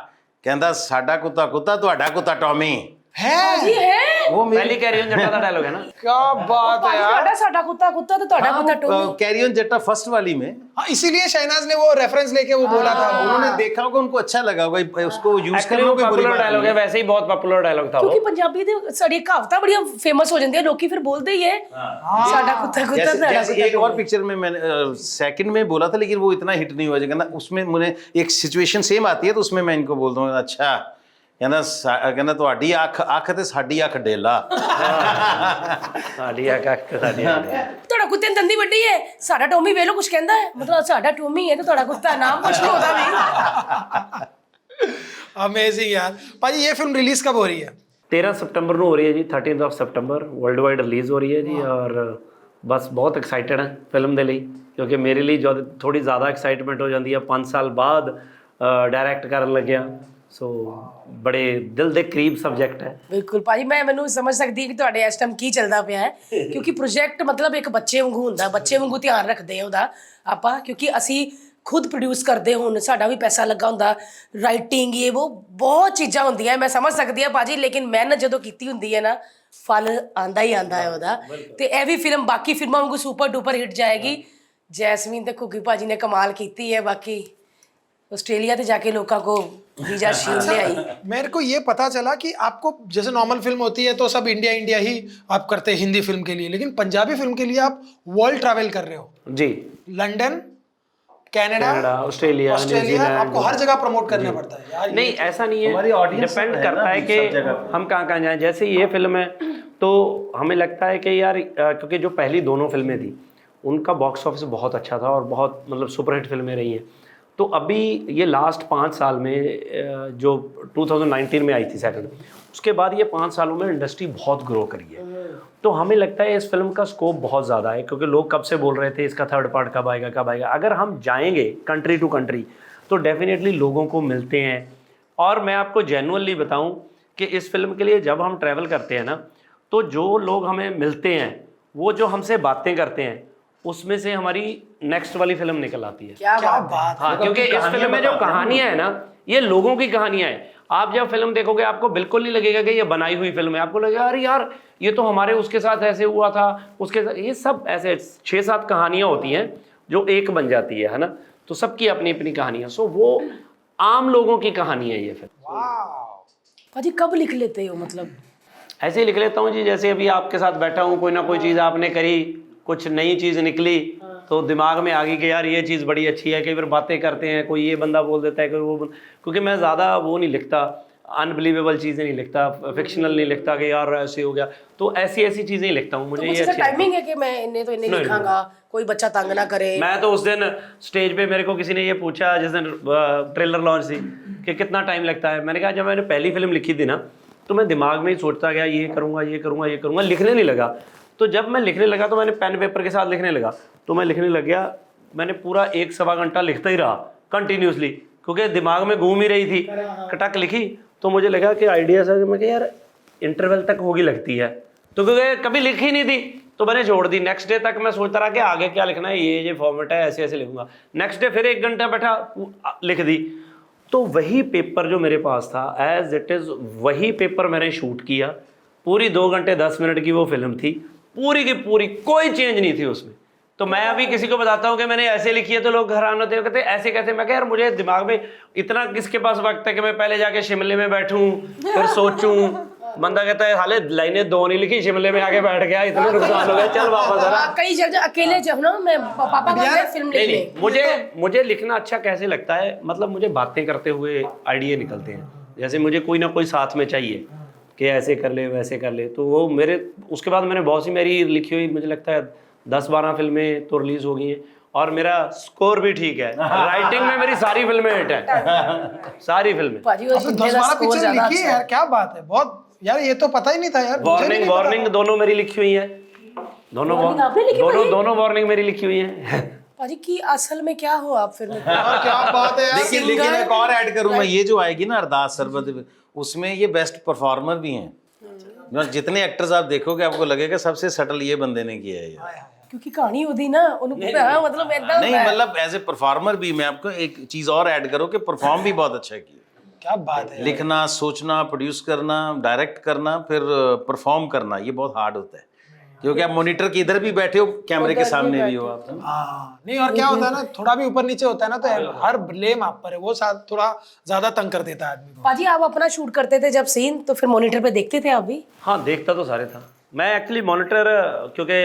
कहता साडा कुत्ता कुत्ता ਤੁਹਾਡਾ कुत्ता टॉमी है जी है, वो पहली कैरी ऑन जट्टा का डायलॉग है ना। क्या बात है यार। ਤੁਹਾਡਾ ਸਾਡਾ ਕੁੱਤਾ ਕੁੱਤਾ ਤੇ ਤੁਹਾਡਾ ਕੁੱਤਾ ਟੋਮੀ। कैरी ऑन जट्टा फर्स्ट वाली में हाँ, इसीलिए शहनाज ने वो रेफरेंस लेके वो बोला था। उन्होंने देखा होगा, उनको अच्छा लगा होगा, उसको यूज एक्चुअली करना वो कोई बुरी पॉपुलर बात डायलॉग नहीं है, वैसे ही बहुत पॉपुलर डायलॉग था वो। क्योंकि पंजाबी ਦੇ ਸਾਡੀ ਕਹਾਵਤਾਂ ਬੜੀਆਂ ਫੇਮਸ ਹੋ ਜਾਂਦੀਆਂ, ਲੋਕੀ ਫਿਰ ਬੋਲਦੇ ਹੀ ਹੈ ਸਾਡਾ ਕੁੱਤਾ ਕੁੱਤਾ जैसे, ਤੁਹਾਡਾ जैसे एक और पिक्चर में मैंने सेकंड में बोला था, लेकिन वो इतना हिट नहीं हुआ। कहना उसमें मुझे एक सिचुएशन सेम आती है, तो उसमें मैं इनको बोलता हूँ अच्छा कहना ਤੁਹਾਡੀ ਅੱਖ ਤੇ ਸਾਡੀ ਅੱਖ ਡੇਲਾ। ਸਾਡੀ ਅੱਖ ਸਾਡੀ ਤੁਹਾਡਾ ਕੁੱਤੇ ਦੀ ਦੰਦੀ ਵੱਡੀ ਹੈ, ਸਾਡਾ ਟੋਮੀ ਵੇਖ ਲਓ ਕੁਝ ਕਹਿੰਦਾ ਹੈ, ਮਤਲਬ ਸਾਡਾ ਟੋਮੀ ਹੈ ਤੇ ਤੁਹਾਡਾ ਕੁੱਤਾ ਨਾਮ ਕੁਝ ਨਹੀਂ होता भी। अमेजिंग यार। भाई ये फिल्म रिलीज कब हो रही है? 13 सितंबर ਨੂੰ ਹੋ ਰਹੀ ਹੈ ਜੀ, 13th of September world wide release ਹੋ ਰਹੀ ਹੈ ਜੀ। ਔਰ ਬਸ ਬਹੁਤ ਐਕਸਾਈਟਡ ਹਾਂ ਫਿਲਮ ਦੇ ਲਈ, ਕਿਉਂਕਿ ਮੇਰੇ ਲਈ ਜਦ ਥੋੜੀ ਜ਼ਿਆਦਾ ਐਕਸਾਈਟਮੈਂਟ ਹੋ ਜਾਂਦੀ ਹੈ 5 ਸਾਲ ਬਾਅਦ ਡਾਇਰੈਕਟ ਕਰਨ ਲੱਗਿਆ। ਸੋ ਬੜੇ ਦਿਲ ਦੇ ਕਰੀਬ ਸਬਜੈਕਟ ਹੈ। ਬਿਲਕੁਲ ਭਾਜੀ, ਮੈਂ ਮੈਨੂੰ ਸਮਝ ਸਕਦੀ ਕਿ ਤੁਹਾਡੇ ਇਸ ਟਾਈਮ ਕੀ ਚੱਲਦਾ ਪਿਆ ਹੈ, ਕਿਉਂਕਿ ਪ੍ਰੋਜੈਕਟ ਮਤਲਬ ਇੱਕ ਬੱਚੇ ਵਾਂਗੂ ਹੁੰਦਾ, ਬੱਚੇ ਵਾਂਗੂ ਧਿਆਨ ਰੱਖਦੇ ਆ ਉਹਦਾ ਆਪਾਂ, ਕਿਉਂਕਿ ਅਸੀਂ ਖੁਦ ਪ੍ਰੋਡਿਊਸ ਕਰਦੇ ਹੁਣ, ਸਾਡਾ ਵੀ ਪੈਸਾ ਲੱਗਾ ਹੁੰਦਾ, ਰਾਈਟਿੰਗ ਇਹ ਉਹ ਬਹੁਤ ਚੀਜ਼ਾਂ ਹੁੰਦੀਆਂ, ਮੈਂ ਸਮਝ ਸਕਦੀ ਹਾਂ ਭਾਜੀ। ਲੇਕਿਨ ਮਿਹਨਤ ਜਦੋਂ ਕੀਤੀ ਹੁੰਦੀ ਹੈ ਨਾ, ਫਲ ਆਂਦਾ ਹੀ ਆਂਦਾ ਹੈ ਉਹਦਾ। ਤੇ ਇਹ ਵੀ ਫਿਲਮ ਬਾਕੀ ਫਿਲਮਾਂ ਵਾਂਗੂ ਸੁਪਰ ਡੂਪਰ ਹਿੱਟ ਜਾਏਗੀ। जैस्मीन ਤੇ ਘੁੱਗੀ ਭਾਜੀ ਨੇ ਕਮਾਲ ਕੀਤੀ ਹੈ। ਬਾਕੀ ऑस्ट्रेलिया तो जाके लोगों को वीजा शील ले आई। मेरे को ये पता चला कि आपको जैसे नॉर्मल फिल्म होती है तो सब इंडिया इंडिया ही आप करते हैं हिंदी फिल्म के लिए, लेकिन पंजाबी फिल्म के लिए आप वर्ल्ड ट्रैवल कर रहे हो। जी, लंदन, कनाडा, ऑस्ट्रेलिया, न्यूजीलैंड, आपको हर जगह प्रमोट करना पड़ता है यार। नहीं ऐसा नहीं है, हमारी audience डिपेंड है करता ना, है कि सब जगह हम कहाँ कहाँ जाएं। जैसे ये फिल्म है तो हमें लगता है कि यार क्योंकि जो पहली दोनों फिल्में थी उनका बॉक्स ऑफिस बहुत अच्छा था और बहुत मतलब सुपरहिट फिल्में रही हैं। तो अभी ये लास्ट 5 साल में जो 2019 में आई थी सेकंड, उसके बाद ये 5 सालों में इंडस्ट्री बहुत ग्रो करी है। तो हमें लगता है इस फिल्म का स्कोप बहुत ज़्यादा है, क्योंकि लोग कब से बोल रहे थे इसका थर्ड पार्ट कब आएगा कब आएगा। अगर हम जाएंगे कंट्री टू कंट्री तो डेफिनेटली लोगों को मिलते हैं। और मैं आपको जेन्युइनली बताऊं कि इस फिल्म के लिए जब हम ट्रैवल करते हैं ना, तो जो लोग हमें मिलते हैं, वो जो हमसे बातें करते हैं, उसमें से हमारी नेक्स्ट वाली फिल्म निकल आती है। क्या क्या बात बात है। हाँ, क्योंकि इस फिल्म में जो कहानियां हैं ना, ये लोगों की कहानियां हैं। आप जब फिल्म देखोगे आपको बिल्कुल नहीं लगेगा कि ये बनाई हुई फिल्म है, आपको लगेगा अरे यार ये तो हमारे उसके साथ ऐसे हुआ था, उसके साथ। ये सब ऐसे 6-7 कहानियां होती हैं जो एक बन जाती है ना। तो सबकी अपनी अपनी कहानियां, सो वो आम लोगों की कहानी है ये फिल्म। भाजी कब लिख लेते हो, मतलब ऐसे ही लिख लेता हूँ जी, जैसे अभी आपके साथ बैठा हूँ, कोई ना कोई चीज़ आपने करी, कुछ नई चीज़ निकली तो दिमाग में आ गई कि यार ये चीज़ बड़ी अच्छी है। कई बार बातें करते हैं, कोई ये बंदा बोल देता है, कोई वो क्योंकि मैं ज़्यादा वो नहीं लिखता, अनबिलीवेबल चीज़ें नहीं लिखता, फिक्शनल नहीं लिखता कि यार ऐसे हो गया। तो ऐसी ऐसी चीज़ें ही लिखता हूँ, मुझे ये अच्छी टाइमिंग है कि मैं इन्हें तो इन्हें नहीं, लिखांगा, कोई बच्चा तंग ना करे। मैं तो उस दिन स्टेज पे मेरे को किसी ने ये पूछा जिस दिन ट्रेलर लॉन्च थी कि कितना टाइम लगता है। मैंने कहा जब मैंने पहली फिल्म लिखी थी ना, तो मैं दिमाग में ही सोचता गया ये करूँगा ये करूँगा ये करूँगा, लिखने नहीं लगा। तो जब मैं लिखने लगा तो मैंने पेन पेपर के साथ लिखने लगा, तो मैं लिखने लग गया। मैंने पूरा 1-1.25 घंटा लिखता ही रहा कंटिन्यूसली, क्योंकि दिमाग में घूम ही रही थी। कटक लिखी तो मुझे लगा कि आइडिया सा, मैं यार इंटरवल तक होगी लगती है, तो क्योंकि कभी लिखी नहीं थी तो मैंने छोड़ दी। नेक्स्ट डे तक मैं सोचता रहा कि आगे क्या लिखना है, ये फॉर्मेट है, ऐसे ऐसे लिखूंगा। नेक्स्ट डे फिर 1 घंटा बैठा लिख दी। तो वही पेपर जो मेरे पास था एज इट इज़, वही पेपर मैंने शूट किया। पूरी 2 घंटे 10 मिनट की वो फिल्म थी, पूरी की पूरी, कोई चेंज नहीं थी उसमें। तो मैं अभी किसी को बताता हूँ कि मैंने ऐसे लिखी है तो लोग हैरान होते हैं, कहते ऐसे कैसे। मैं कह यार मुझे दिमाग में इतना किसके पास वक्त है कि मैं पहले जाके शिमले में बैठूं फिर सोचूं। बंदा कहता है हाले लाइनें 2 नहीं लिखी, शिमले में आके बैठ गया, इतना नुकसान हो गया, चल वापस आ रहा। कई जगह अकेले जब ना मैं पापा को फिल्म नहीं लिखने, नहीं, मुझे लिखना अच्छा कैसे लगता है, मतलब मुझे बातें करते हुए आइडिया निकलते हैं। जैसे मुझे कोई ना कोई साथ में चाहिए कि ऐसे कर ले वैसे कर ले, तो वो मेरे उसके बाद मैंने बहुत सी मेरी लिखी हुई, मुझे लगता है 10-12 फिल्में तो रिलीज़ हो गई हैं। और मेरा स्कोर भी ठीक है। राइटिंग में मेरी सारी फिल्में हिट है, सारी फिल्में। पाजी वो आपने जितने 10-12 का स्कोर पिक्चर ज्यादा लिखी है अच्छा यार, क्या बात है, बहुत यार, ये तो पता ही नहीं था यार, मुझे नहीं वार्निंग पता वार्निंग दोनों मेरी लिखी हुई है, दोनों Warning आपने लिखी दोनों भाई? दोनों वार्निंग मेरी लिखी हुई है। पाजी की असल में क्या हो आप फिर में? यार, क्या बात है यार। लेकिन एक और ऐड करूं मैं, ये जो आएगी ना अरदास सरबत, उसमें ये बेस्ट परफॉर्मर भी हैं। जितने एक्टर्स आप देखोगे आपको लगेगा सबसे सटल ये बंदे ने किया है ये। क्योंकि कहानी होती ना उनको, हाँ, मतलब एकदम नहीं मतलब एज ए परफॉर्मर भी मैं आपको एक चीज और ऐड करूं कि परफॉर्म भी बहुत अच्छा किया। क्या बात है। लिखना, सोचना, प्रोड्यूस करना, डायरेक्ट करना, फिर परफॉर्म करना, ये बहुत हार्ड होता है, क्योंकि आप मॉनिटर के इधर भी बैठे हो, कैमरे के सामने भी हो आप। हाँ, नहीं, और क्या होता है ना, थोड़ा भी ऊपर नीचे होता है ना तो हर ब्लेम आप पर है, वो साथ थोड़ा ज्यादा तंग कर देता है आदमी को। पाजी आप अपना शूट करते थे जब सीन, तो फिर मॉनिटर पे देखते थे आप भी? हाँ देखता तो ਸਾਰੇ था मैं एक्चुअली मॉनिटर, क्योंकि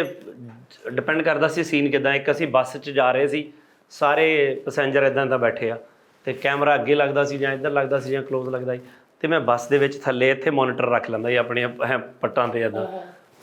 डिपेंड करਦਾ ਸੀ ਸੀਨ ਕਿਦਾਂ। ਇੱਕ ਅਸੀਂ ਬੱਸ 'ਚ ਜਾ ਰਹੇ ਸੀ, ਸਾਰੇ ਪੈਸੇਂਜਰ ਇਦਾਂ ਤਾਂ ਬੈਠੇ ਆ ਤੇ ਕੈਮਰਾ ਅੱਗੇ ਲੱਗਦਾ ਸੀ ਜਾਂ ਇੱਧਰ ਲੱਗਦਾ ਸੀ ਜਾਂ ਕਲੋਜ਼ ਲੱਗਦਾ ਸੀ, ਤੇ ਮੈਂ ਬੱਸ ਦੇ ਵਿੱਚ ਥੱਲੇ ਇੱਥੇ ਮੋਨੀਟਰ ਰੱਖ ਲੈਂਦਾ ਸੀ ਆਪਣੇ ਪੱਟਾਂ ਤੇ ਇਦਾਂ,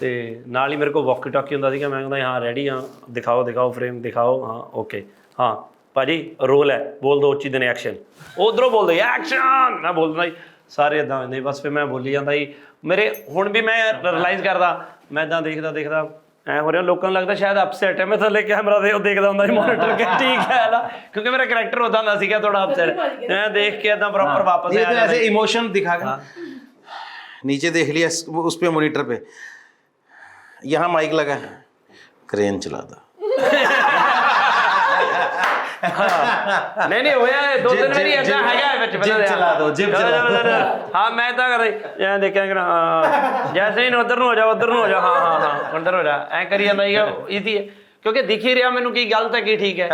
ਤੇ ਨਾਲ ਹੀ ਮੇਰੇ ਕੋਲ ਵਾਕੀ ਟਾਕੀ ਹੁੰਦਾ ਸੀਗਾ। ਮੈਂ ਕਹਿੰਦਾ ਹਾਂ ਰੈਡੀ ਹਾਂ, ਦਿਖਾਓ ਫਰੇਮ ਦਿਖਾਓ, ਹਾਂ ਓਕੇ, ਹਾਂ ਭਾਜੀ ਰੋਲ ਹੈ, ਬੋਲ ਦੋ ਉੱਚੀ ਦਿਨ ਐਕਸ਼ਨ, ਉਧਰੋਂ ਬੋਲਦੇ ਐਕਸ਼ਨ, ਮੈਂ ਬੋਲਦਾ ਜੀ, ਸਾਰੇ ਇਦਾਂ ਨਹੀਂ ਬਸ। ਫਿਰ ਮੈਂ ਬੋਲੀ ਜਾਂਦਾ ਜੀ, ਮੇਰੇ ਹੁਣ ਵੀ ਮੈਂ ਰਿਅਲਾਈਜ਼ ਕਰਦਾ, ਮੈਂ ਇਦਾਂ ਦੇਖਦਾ ਐ ਹੋ ਰਿਹਾ, ਲੋਕਾਂ ਨੂੰ ਲੱਗਦਾ ਸ਼ਾਇਦ ਅਪਸੈਟ ਹੈ, ਮੈਂ ਥੱਲੇ ਕੈਮਰਾ ਤੇ ਉਹ ਦੇਖਦਾ ਹੁੰਦਾ ਸੀ ਮੋਨੀਟਰ ਕੇ, ਠੀਕ ਹੈ ਨਾ, ਕਿਉਂਕਿ ਮੇਰਾ ਕਰੈਕਟਰ ਉਦਾਂ ਦਾ ਸੀਗਾ ਥੋੜਾ ਅਪਸੈਟ। ਮੈਂ देख के इतना प्रॉपर वापस ये तो ऐसे इमोशन दिखा के नीचे देख लिया उस पे मॉनिटर पे, यहाँ माइक लगा, क्रेन चला दो। नहीं होया दो दिन मेरी ऐसा हैगा ਵਿੱਚ जिप चला दो, जिप चला दो। हाँ मैं ਤਾਂ ਕਰ ਰਹੀ ਐ ਦੇਖਿਆ ਕਿ ਜੈਸੇ ਹੀ ਉਧਰ ਨੂੰ ਹੋ ਜਾ, ਉਧਰ ਨੂੰ ਹੋ ਜਾ, ਹਾਂ ਉਧਰ ਹੋ ਜਾ, ਐ ਕਰੀ ਜਾਂਦਾ ਸੀਗਾ। ਈਜ਼ੀ ਹੈ क्योंकि दिख ही रहा मैनू की गलत है की ठीक है।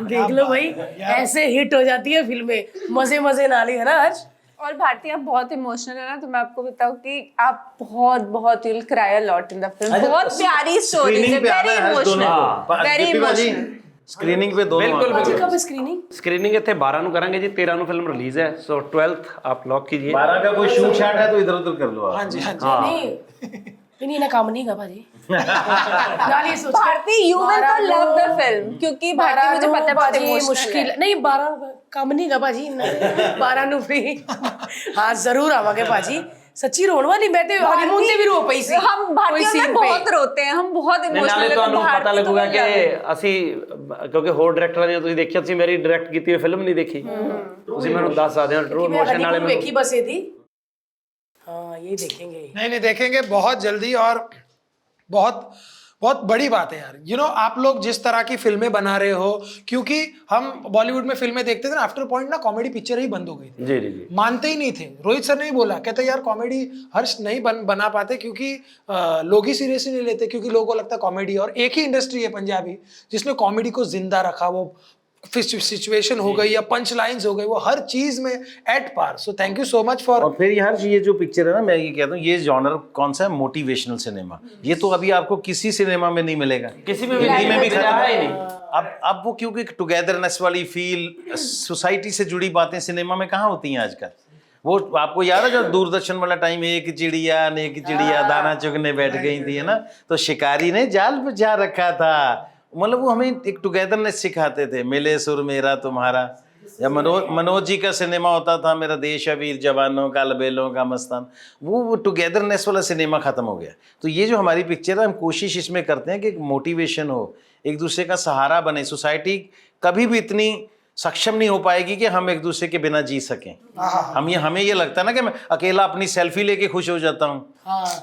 देख लो भाई, ऐसे हिट हो जाती है फिल्में, मजे नाली है ना आज। और भारती आप बहुत इमोशनल है ना, तो मैं आपको बताऊं कि आप बहुत will cry a lot in the film. बहुत प्यारी स्टोरी है, very emotional, very emotional. Screening पे दोनों बिल्कुल पाजी कब स्क्रीनिंग? स्क्रीनिंग इतने 12 ਨੂੰ ਕਰਾਂਗੇ जी, 13 ਨੂੰ फिल्म रिलीज है, सो 12th आप लॉक कीजिए। 12 का कोई शूट शाट है तो इधर उधर कर लो आप। हाँ जी, हाँ जी। नहीं ना काम नहीं का भाजी। नाली सोच भारती यू विल तो लव द फिल्म, क्योंकि भारती मुझे पता है बहुत इमोशनल मुश्किल नहीं, 12 काम नहीं का भाजी, 12 ਨੂੰ भी हाँ जरूर आवांगे भाजी। सच्ची रोण वाली, मैं तो हनीमून ते भी रो पई सी। हम भारतीय में बहुत रोते हैं, हम बहुत इमोशनल है। ਤੁਹਾਨੂੰ ਪਤਾ ਲੱਗੂਗਾ ਕਿ ਅਸੀਂ, ਕਿਉਂਕਿ ਹੋਰ ਡਾਇਰੈਕਟਰਾਂ ਦੀਆਂ ਤੁਸੀਂ ਦੇਖਿਆ, ਤੁਸੀਂ ਮੇਰੀ ਡਾਇਰੈਕਟ ਕੀਤੀ ਹੋਈ ਫਿਲਮ ਨਹੀਂ ਦੇਖੀ, ਤੁਸੀਂ ਮੈਨੂੰ ਦੱਸ ਸਕਦੇ ਹੋ ਟਰੂ ਇਮੋਸ਼ਨ ਵਾਲੇ मैं देखी बस ये थी। हाँ यही देखेंगे। नहीं देखेंगे बहुत जल्दी, और बहुत बड़ी बात है यार। यू नो, आप लोग जिस तरह की फिल्में बना रहे हो, क्योंकि हम बॉलीवुड में फिल्में देखते थे ना, आफ्टर पॉइंट ना कॉमेडी पिक्चर ही बंद हो गई थी। जी मानते ही नहीं थे। रोहित सर ने ही बोला, कहते यार कॉमेडी हर्ष नहीं बना पाते क्योंकि लोग ही सीरियसली नहीं लेते, क्योंकि लोगों को लगता है कॉमेडी, और एक ही इंडस्ट्री है पंजाबी जिसने कॉमेडी को जिंदा रखा। वो सिचुएशन हो गई या पंच लाइन्स हो गई, वो हर चीज में at par. So thank you so much for. और फिर यार ये जो पिक्चर है ना, मैं ये कहता हूँ, ये जॉनर कौन सा है, मोटिवेशनल सिनेमा। ये तो अभी आपको किसी सिनेमा में नहीं मिलेगा, किसी में हिंदी में भी खत्म खत्म है ही है। नहीं। अब वो क्योंकि टुगेदरनेस वाली फील, सोसाइटी से जुड़ी बातें सिनेमा में कहाँ होती हैं आजकल। वो आपको याद है जब दूरदर्शन वाला टाइम, एक चिड़िया दाना चुगने बैठ गई थी, है ना, तो शिकारी ने जाल बुझा रखा था। मतलब वो हमें एक टुगेदरनेस सिखाते थे, मिले सुर मेरा तुम्हारा। या मनोज जी का सिनेमा होता था, मेरा देश वीर जवानों का, अलबेलों का मस्तान, वो टुगेदरनेस वाला सिनेमा खत्म हो गया। तो ये जो हमारी पिक्चर है, हम कोशिश इसमें करते हैं कि एक मोटिवेशन हो, एक दूसरे का सहारा बने। सोसाइटी कभी भी इतनी सक्षम नहीं हो पाएगी कि हम एक दूसरे के बिना जी सकें। हमें ये लगता है ना कि मैं अकेला अपनी सेल्फी लेके खुश हो जाता हूँ,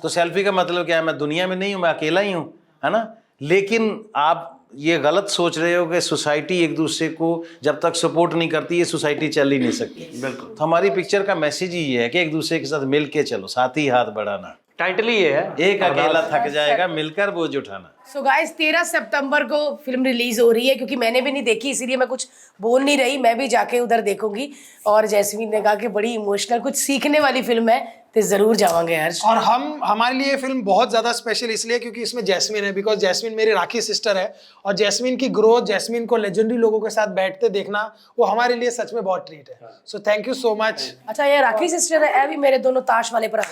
तो सेल्फी का मतलब क्या है, मैं दुनिया में नहीं हूँ, मैं अकेला ही हूँ, है ना। लेकिन आप ये गलत सोच रहे हो कि सोसाइटी एक दूसरे को जब तक सपोर्ट नहीं करती, ये सोसाइटी चल ही नहीं सकती। बिल्कुल। तो हमारी पिक्चर का मैसेज ही ये है कि एक दूसरे के साथ मिल के चलो, साथ ही हाथ बढ़ाना। टाइटल ही ये है, एक अकेला थक जाएगा, मिलकर बोझ उठाना। सो गाइस 13 सितंबर को फिल्म रिलीज हो रही है, क्योंकि मैंने भी नहीं देखी इसीलिए मैं कुछ बोल नहीं रही, मैं भी जाके उधर देखूंगी। और जैस्मीन ने कहा कि बड़ी इमोशनल, कुछ सीखने वाली फिल्म है, ਤੇ ਜ਼ਰੂਰ ਜਾਵਾਂਗੇ हर्ष। और हमारे लिए ये फिल्म बहुत ज्यादा स्पेशल इसलिए क्योंकि इसमें जैस्मिन है, बिकॉज जैस्मिन मेरी राखी सिस्टर है, और जैस्मिन की ग्रोथ, जैस्मिन को लेजेंडरी लोगों के साथ बैठते देखना वो हमारे लिए सच में बहुत ट्रीट है। सो थैंक यू सो मच। अच्छा ये राखी सिस्टर है, ये भी मेरे दोनों ताश वाले भरा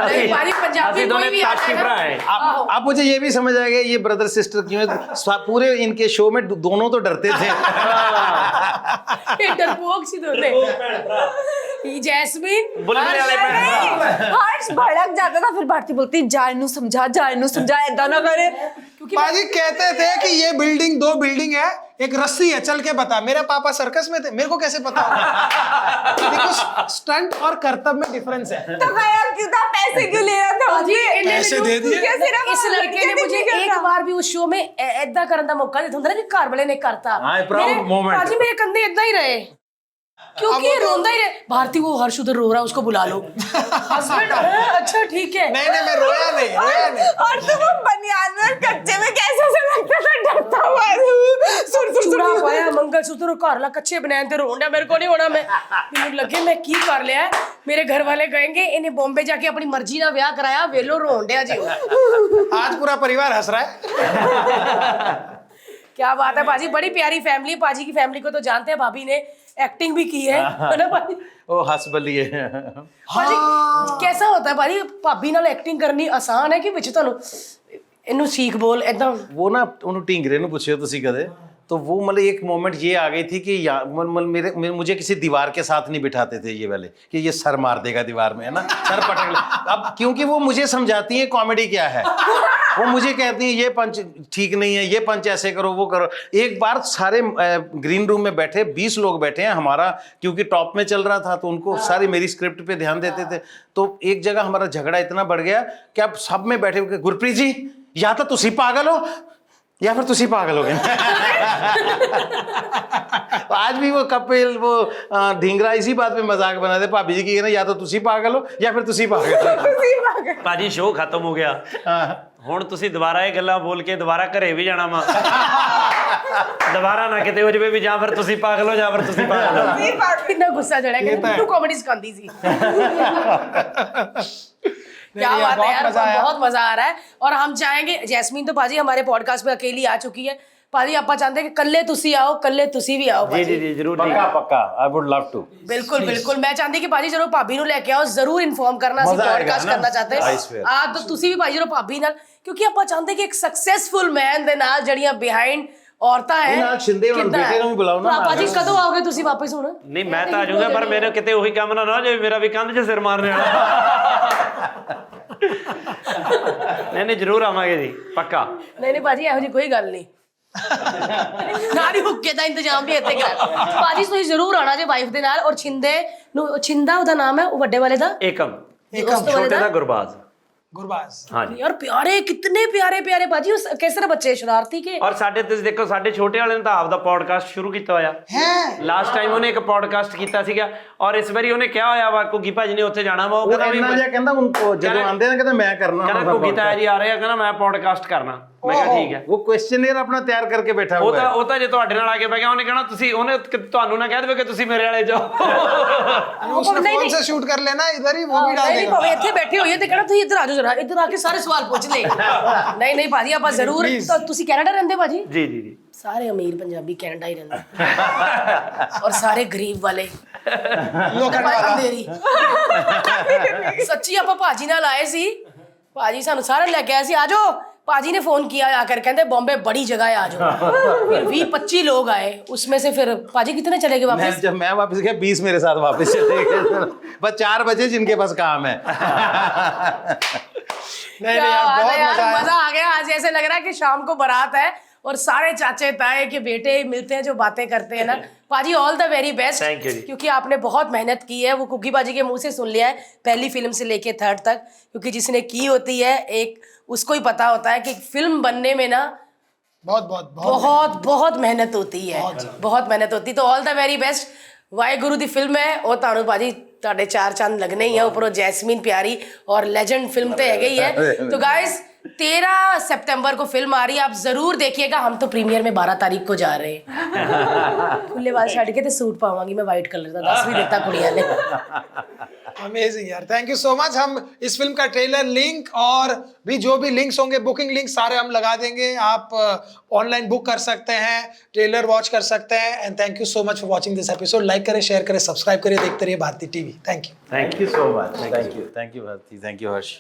नहीं भाजी पंजाबी कोई भी आ जाएगा। आप मुझे ये भी समझ आएगा ये ब्रदर सिस्टर क्यों है। पूरे इनके शो में दोनों तो डरते थे। ये डरपोक सी दोनों ये जैस्मिन बुलबुले वाले हर्ष भड़क जाता था, फिर भारती बोलती जा इनू समझा ऐदा ना करे। क्योंकि पाजी कहते थे कि ये बिल्डिंग 2 बिल्डिंग है, एक रस्सी है, चल के बता। मेरे पापा सर्कस में थे, मेरे को कैसे पता होगा? देखो स्टंट और कर्तव्य में डिफरेंस है। तो गया क्यों था, पैसे क्यों ले रहा था भाजी उससे? इन्हें पैसे दे दिए। क्या सिर्फ इस लड़के ने मुझे एक बार भी उस शो में ऐदा करने का मौका नहीं था कि घर वाले ने करता। हाँ, proud moment। भाजी मेरे कंधे ऐदा ही रहे क्योंकि ये रोंदा ही रहे। भारती वो हर्ष उधर रो रहा है, उसको बुला लो। हस्बैंड अच्छा ठीक है। नहीं मैं रोया नहीं। और तुम वो बनियान में कच्चे में कैसे से लगता था, डरता हुआ चूड़ा पाया मंगलसूत्र घर ला कच्चे बनाए थे, रोंडा मेरे को नहीं होना। मैं लगे मैं की कर लिया है। मेरे घर वाले कहेंगे इन्हें बॉम्बे जाके अपनी मर्जी ना ब्याह कराया, वेलो रोंडा जी। आज पूरा परिवार हंस रहा है। क्या बात है पाजी, बड़ी प्यारी फैमिली। पाजी की फैमिली को तो जानते हैं, भाभी ने एक्टिंग भी की है ना पाजी? ओ हंस बलिए। पाजी कैसा होता है पाजी, भाभी नाल एक्टिंग करनी आसान है कि विच ਤੁਹਾਨੂੰ ਇਹਨੂੰ सीख बोल ਇਦਾਂ? वो ना उन्होंने टिंगरे ने पूछे तुसी कदे तो वो मतलब एक मोमेंट ये आ गई थी कि मुझे किसी दीवार के साथ नहीं बिठाते थे ये वाले कि ये सर मार देगा दीवार में, है ना, सर पटक ले। अब क्योंकि वो मुझे समझाती है कॉमेडी क्या है, वो मुझे कहती है ये पंच ठीक नहीं है, ये पंच ऐसे करो, वो करो। एक बार सारे ग्रीन रूम में बैठे 20 लोग बैठे हैं, हमारा क्योंकि टॉप में चल रहा था तो उनको सारी मेरी स्क्रिप्ट पे ध्यान देते थे। तो एक जगह हमारा झगड़ा इतना बढ़ गया कि अब सब में बैठे हुए गुरप्रीत जी या तो तुसी पागल हो या फिर तुसी पागल हो गए। आज भी वो कपिल वो ढींगरा इसी बात पे मजाक बनाते भाभी जी की, ना या तो तुसी पागल हो या फिर तुसी पागल हो। ਭਾਜੀ ਸ਼ੋਅ ਖਤਮ ਹੋ ਗਿਆ, ਹੁਣ ਤੁਸੀਂ ਦੁਬਾਰਾ ਇਹ ਗੱਲਾਂ ਬੋਲ ਕੇ ਦੁਬਾਰਾ ਘਰੇ ਵੀ ਜਾਣਾ ਵਾ। ਦੁਬਾਰਾ ਨਾ ਕਿਤੇ ਹੋ ਜਵੇ ਵੀ ਜਾਂ ਫਿਰ ਤੁਸੀਂ ਪਾਗਲ ਹੋ ਜਾਂ ਫਿਰ ਤੁਸੀਂ ਪਾਗਲ ਹੋ। ਕਿੰਨਾ ਗੁੱਸਾ ਚੜਿਆ ਕਿ ਤੂੰ ਕਾमेडी ਸਿਖਾਉਂਦੀ ਸੀ। क्या बात है यार, बहुत मजा आ रहा है। और हम चाहेंगे जैस्मीन तो पाजी हमारे पॉडकास्ट पे अकेली आ चुकी है। पाजी ਆਪਾਂ ਚਾਹੁੰਦੇ ਕਿ ਕੱਲੇ ਤੁਸੀਂ ਆਓ, ਕੱਲੇ ਤੁਸੀਂ ਵੀ ਆਓ ਜੀ ਜੀ ਜੀ ਜ਼ਰੂਰ ਜੀ। पक्का पक्का आई वुड लव टू। बिल्कुल बिल्कुल मैं चाहती कि ਭਾਜੀ ਜਦੋਂ ਭਾਬੀ ਨੂੰ ਲੈ ਕੇ ਆਓ ਜ਼ਰੂਰ ਇਨਫੋਰਮ ਕਰਨਾ, ਅਸੀਂ ਮਜ਼ਾ ਆਏਗਾ ਪੋਡਕਾਸਟ ਨਾ। ਕਰਨਾ ਚਾਹਤੇ I swear। ਆ ਤਾਂ ਤੁਸੀਂ ਵੀ ਭਾਜੀ ਜਦੋਂ ਭਾਬੀ ਨਾਲ, ਕਿਉਂਕਿ ਆਪਾਂ ਚਾਹੁੰਦੇ ਕਿ ਇੱਕ ਸਕਸੈਸਫੁਲ ਮੈਨ ਦੇ ਨਾਲ ਜਿਹੜੀਆਂ ਬਿਹਾਈਂਡ ਔਰਤਾਂ ਹੈ ਨਾਲ ਸ਼ਿੰਦੇ ਹੁਣ ਬੇਟੇ ਨੂੰ ਵੀ ਬੁਲਾਓ ਨਾ। ਭਾਜੀ ਕਦੋਂ ਆਓਗੇ ਤੁਸੀਂ ਵਾਪਸ ਹੁਣ? ਨਹੀਂ ਮੈਂ ਤਾਂ ਆ ਜਾਊਂਗਾ, ਪਰ ਮੇਰੇ ਕਿਤੇ ਉਹੀ ਕੰਮ ਨਾ ਹੋ ਜਾਵੇ ਮੇਰਾ ਵੀ ਕੰਧ 'ਚ ਸਿਰ ਮਾਰਨੇ ਵਾਲਾ। ਨਹੀਂ ਜ਼ਰੂਰ ਆਵਾਂਗੇ ਜੀ, ਪੱਕਾ। ਨਹੀਂ ਭਾਜੀ ਇਹੋ ਜਿਹੀ ਕੋਈ ਗੱਲ ਨਹੀਂ। ਨਾਰੀ ਹੁੱਕੇ ਦਾ ਇੰਤਜ਼ਾਮ ਵੀ ਇੱਥੇ ਕਰ ਭਾਜੀ, ਤੁਸੀਂ ਜ਼ਰੂਰ ਆਣਾ ਜੇ ਵਾਈਫ ਦੇ ਨਾਲ। ਔਰ ਛਿੰਦੇ ਨੂੰ, ਛਿੰਦਾ ਉਹਦਾ ਨਾਮ ਹੈ, ਉਹ ਵੱਡੇ ਵਾਲੇ ਦਾ ਏਕਮ, ਦੋਸਤ ਵਾਲੇ ਛੋਟੇ ਦਾ ਦਾ ਗੁਰਬਾਜ਼। गुरबाज हाँ जी। यार प्यारे, कितने प्यारे प्यारे भाजी। उस किस तरह बच्चे शरारती के? ਔਰ ਸਾਡੇ ਤੁਸੀਂ ਦੇਖੋ ਸਾਡੇ ਛੋਟੇ ਵਾਲੇ ਨੇ ਤਾਂ ਆਪਦਾ ਪੋਡਕਾਸਟ ਸ਼ੁਰੂ ਕੀਤਾ ਹੋਇਆ है। ਲਾਸਟ ਟਾਈਮ ਉਹਨੇ ਇੱਕ ਪੋਡਕਾਸਟ ਕੀਤਾ ਸੀਗਾ, ਔਰ ਇਸ ਵਾਰੀ ਉਹਨੇ ਕਿਹਾ ਹੋਇਆ ਵਾ ਕੁਗੀ ਭਾਜੀ ਨੇ ਉੱਥੇ ਜਾਣਾ ਵਾ। ਉਹ ਉਹ ਕਹਿੰਦਾ ਵੀ ਇੰਨਾ ਜਿਹਾ ਕਹਿੰਦਾ ਉनको ਜਦੋਂ ਆਂਦੇ ਨੇ ਕਹਿੰਦਾ ਮੈਂ ਕਰਨਾ। ਕਹਿੰਦਾ ਕੁਗੀ ਤਾਇਆ ਜੀ ਆ ਰਹੇ ਆ, ਕਹਿੰਦਾ ਮੈਂ ਪੋਡਕਾਸਟ ਕਰਨਾ। ਮੈਂ ਕਿਹਾ ਠੀਕ ਹੈ। वो क्वेश्चनेयर अपना तैयार करके बैठा ਉਹ हुआ है। ਤਾਂ ਜੇ ਤੁਹਾਡੇ ਨਾਲ ਆ ਕੇ ਬਹਿ ਗਿਆ, ਉਹਨੇ ਕਹਿਣਾ ਤੁਸੀਂ, ਉਹਨੇ ਤੁਹਾਨੂੰ ਨਾ ਕਹਿ ਦੇਵੇ ਕਿ ਤੁਸੀਂ ਮੇਰੇ ਵਾਲੇ ਜਾਓ। उसने नहीं, फोन नहीं। से शूट कर लेना इधर ही, वो भी डाल नहीं देगा। भाभी ਇੱਥੇ ਬੈਠੇ ਹੋਈਏ ਤੇ ਕਹਿਣਾ ਤੁਸੀਂ ਇੱਧਰ ਆ ਜਾਓ ਜਰਾ, ਇੱਧਰ ਆ ਕੇ ਸਾਰੇ ਸਵਾਲ ਪੁੱਛ ਲੈ। ਨਹੀਂ ਨਹੀਂ ਭਾਜੀ ਆਪਾਂ ਜ਼ਰੂਰ। ਤਾਂ ਤੁਸੀਂ ਕੈਨੇਡਾ ਰਹਿੰਦੇ ਭਾਜੀ? ਜੀ ਜੀ ਜੀ। ਸਾਰੇ ਅਮੀਰ ਪੰਜਾਬੀ ਕੈਨੇਡਾ ਹੀ ਰਹਿੰਦੇ ਔਰ ਸਾਰੇ ਗਰੀਬ ਵਾਲੇ ਅੰਧੇਰੀ। ਸੱਚੀ ਆਪਾਂ ਭਾਜੀ ਨਾਲ ਆਏ ਸੀ, ਭਾਜੀ ਸਾਨੂੰ ਸਾਰੇ ਲੈ ਕੇ ਆਏ ਸੀ। ਆ ਜਾਓ, पाजी ने फोन किया आकर, कहते बॉम्बे बड़ी जगह है, आ जाओ। फिर 20-25 लोग आए, उसमें से फिर पाजी कितने चले गए वापस? जब मैं वापस गया 20 मेरे साथ वापस चले गए। बस 4 बजे जिनके पास काम है। नहीं यार बहुत मजा आ गया। आज ऐसे लग रहा है कि शाम को बारात है और सारे चाचे ताए के बेटे मिलते हैं जो बातें करते हैं ना। पाजी all the very best, Thank you जी। क्योंकि आपने बहुत मेहनत की है। वो कुकी बाजी के मुंह से सुन लिया है, पहली फिल्म से लेके 3rd तक, क्योंकि जिसने की होती है एक, उसको ही पता होता है कि फिल्म बनने में ना बहुत बहुत बहुत बहुत मेहनत होती है, बहुत मेहनत होती है। तो all the very best. Waheguru the film है और तानू भाजी ਤੁਹਾਡੇ 4 ਚੰਦ लगने ही है। ऊपर जैस्मीन प्यारी और लेजेंड फिल्म तो है ही है। तो गाइस 13 सितंबर को फिल्म आ रही है, आप जरूर देखिएगा। हम तो प्रीमियर में 12 तारीख को जा रहे हैं। खुले बाल छड़ के ते सूट पावांगी मैं वाइट कलर का, 10वीं दिता कुड़िया ने। अमेजिंग यार, थैंक यू सो मच। हम इस फिल्म का ट्रेलर लिंक और भी जो भी लिंक्स होंगे, बुकिंग लिंक सारे हम लगा देंगे। आप ऑनलाइन बुक कर सकते हैं, ट्रेलर वॉच कर सकते हैं। And thank you so much for watching this episode. Like करें, शेयर करें, सब्सक्राइब करें, देखते रहिए Bharti TV. Thank you. Thank you so much. Thank you Bharti, thank you Harsh.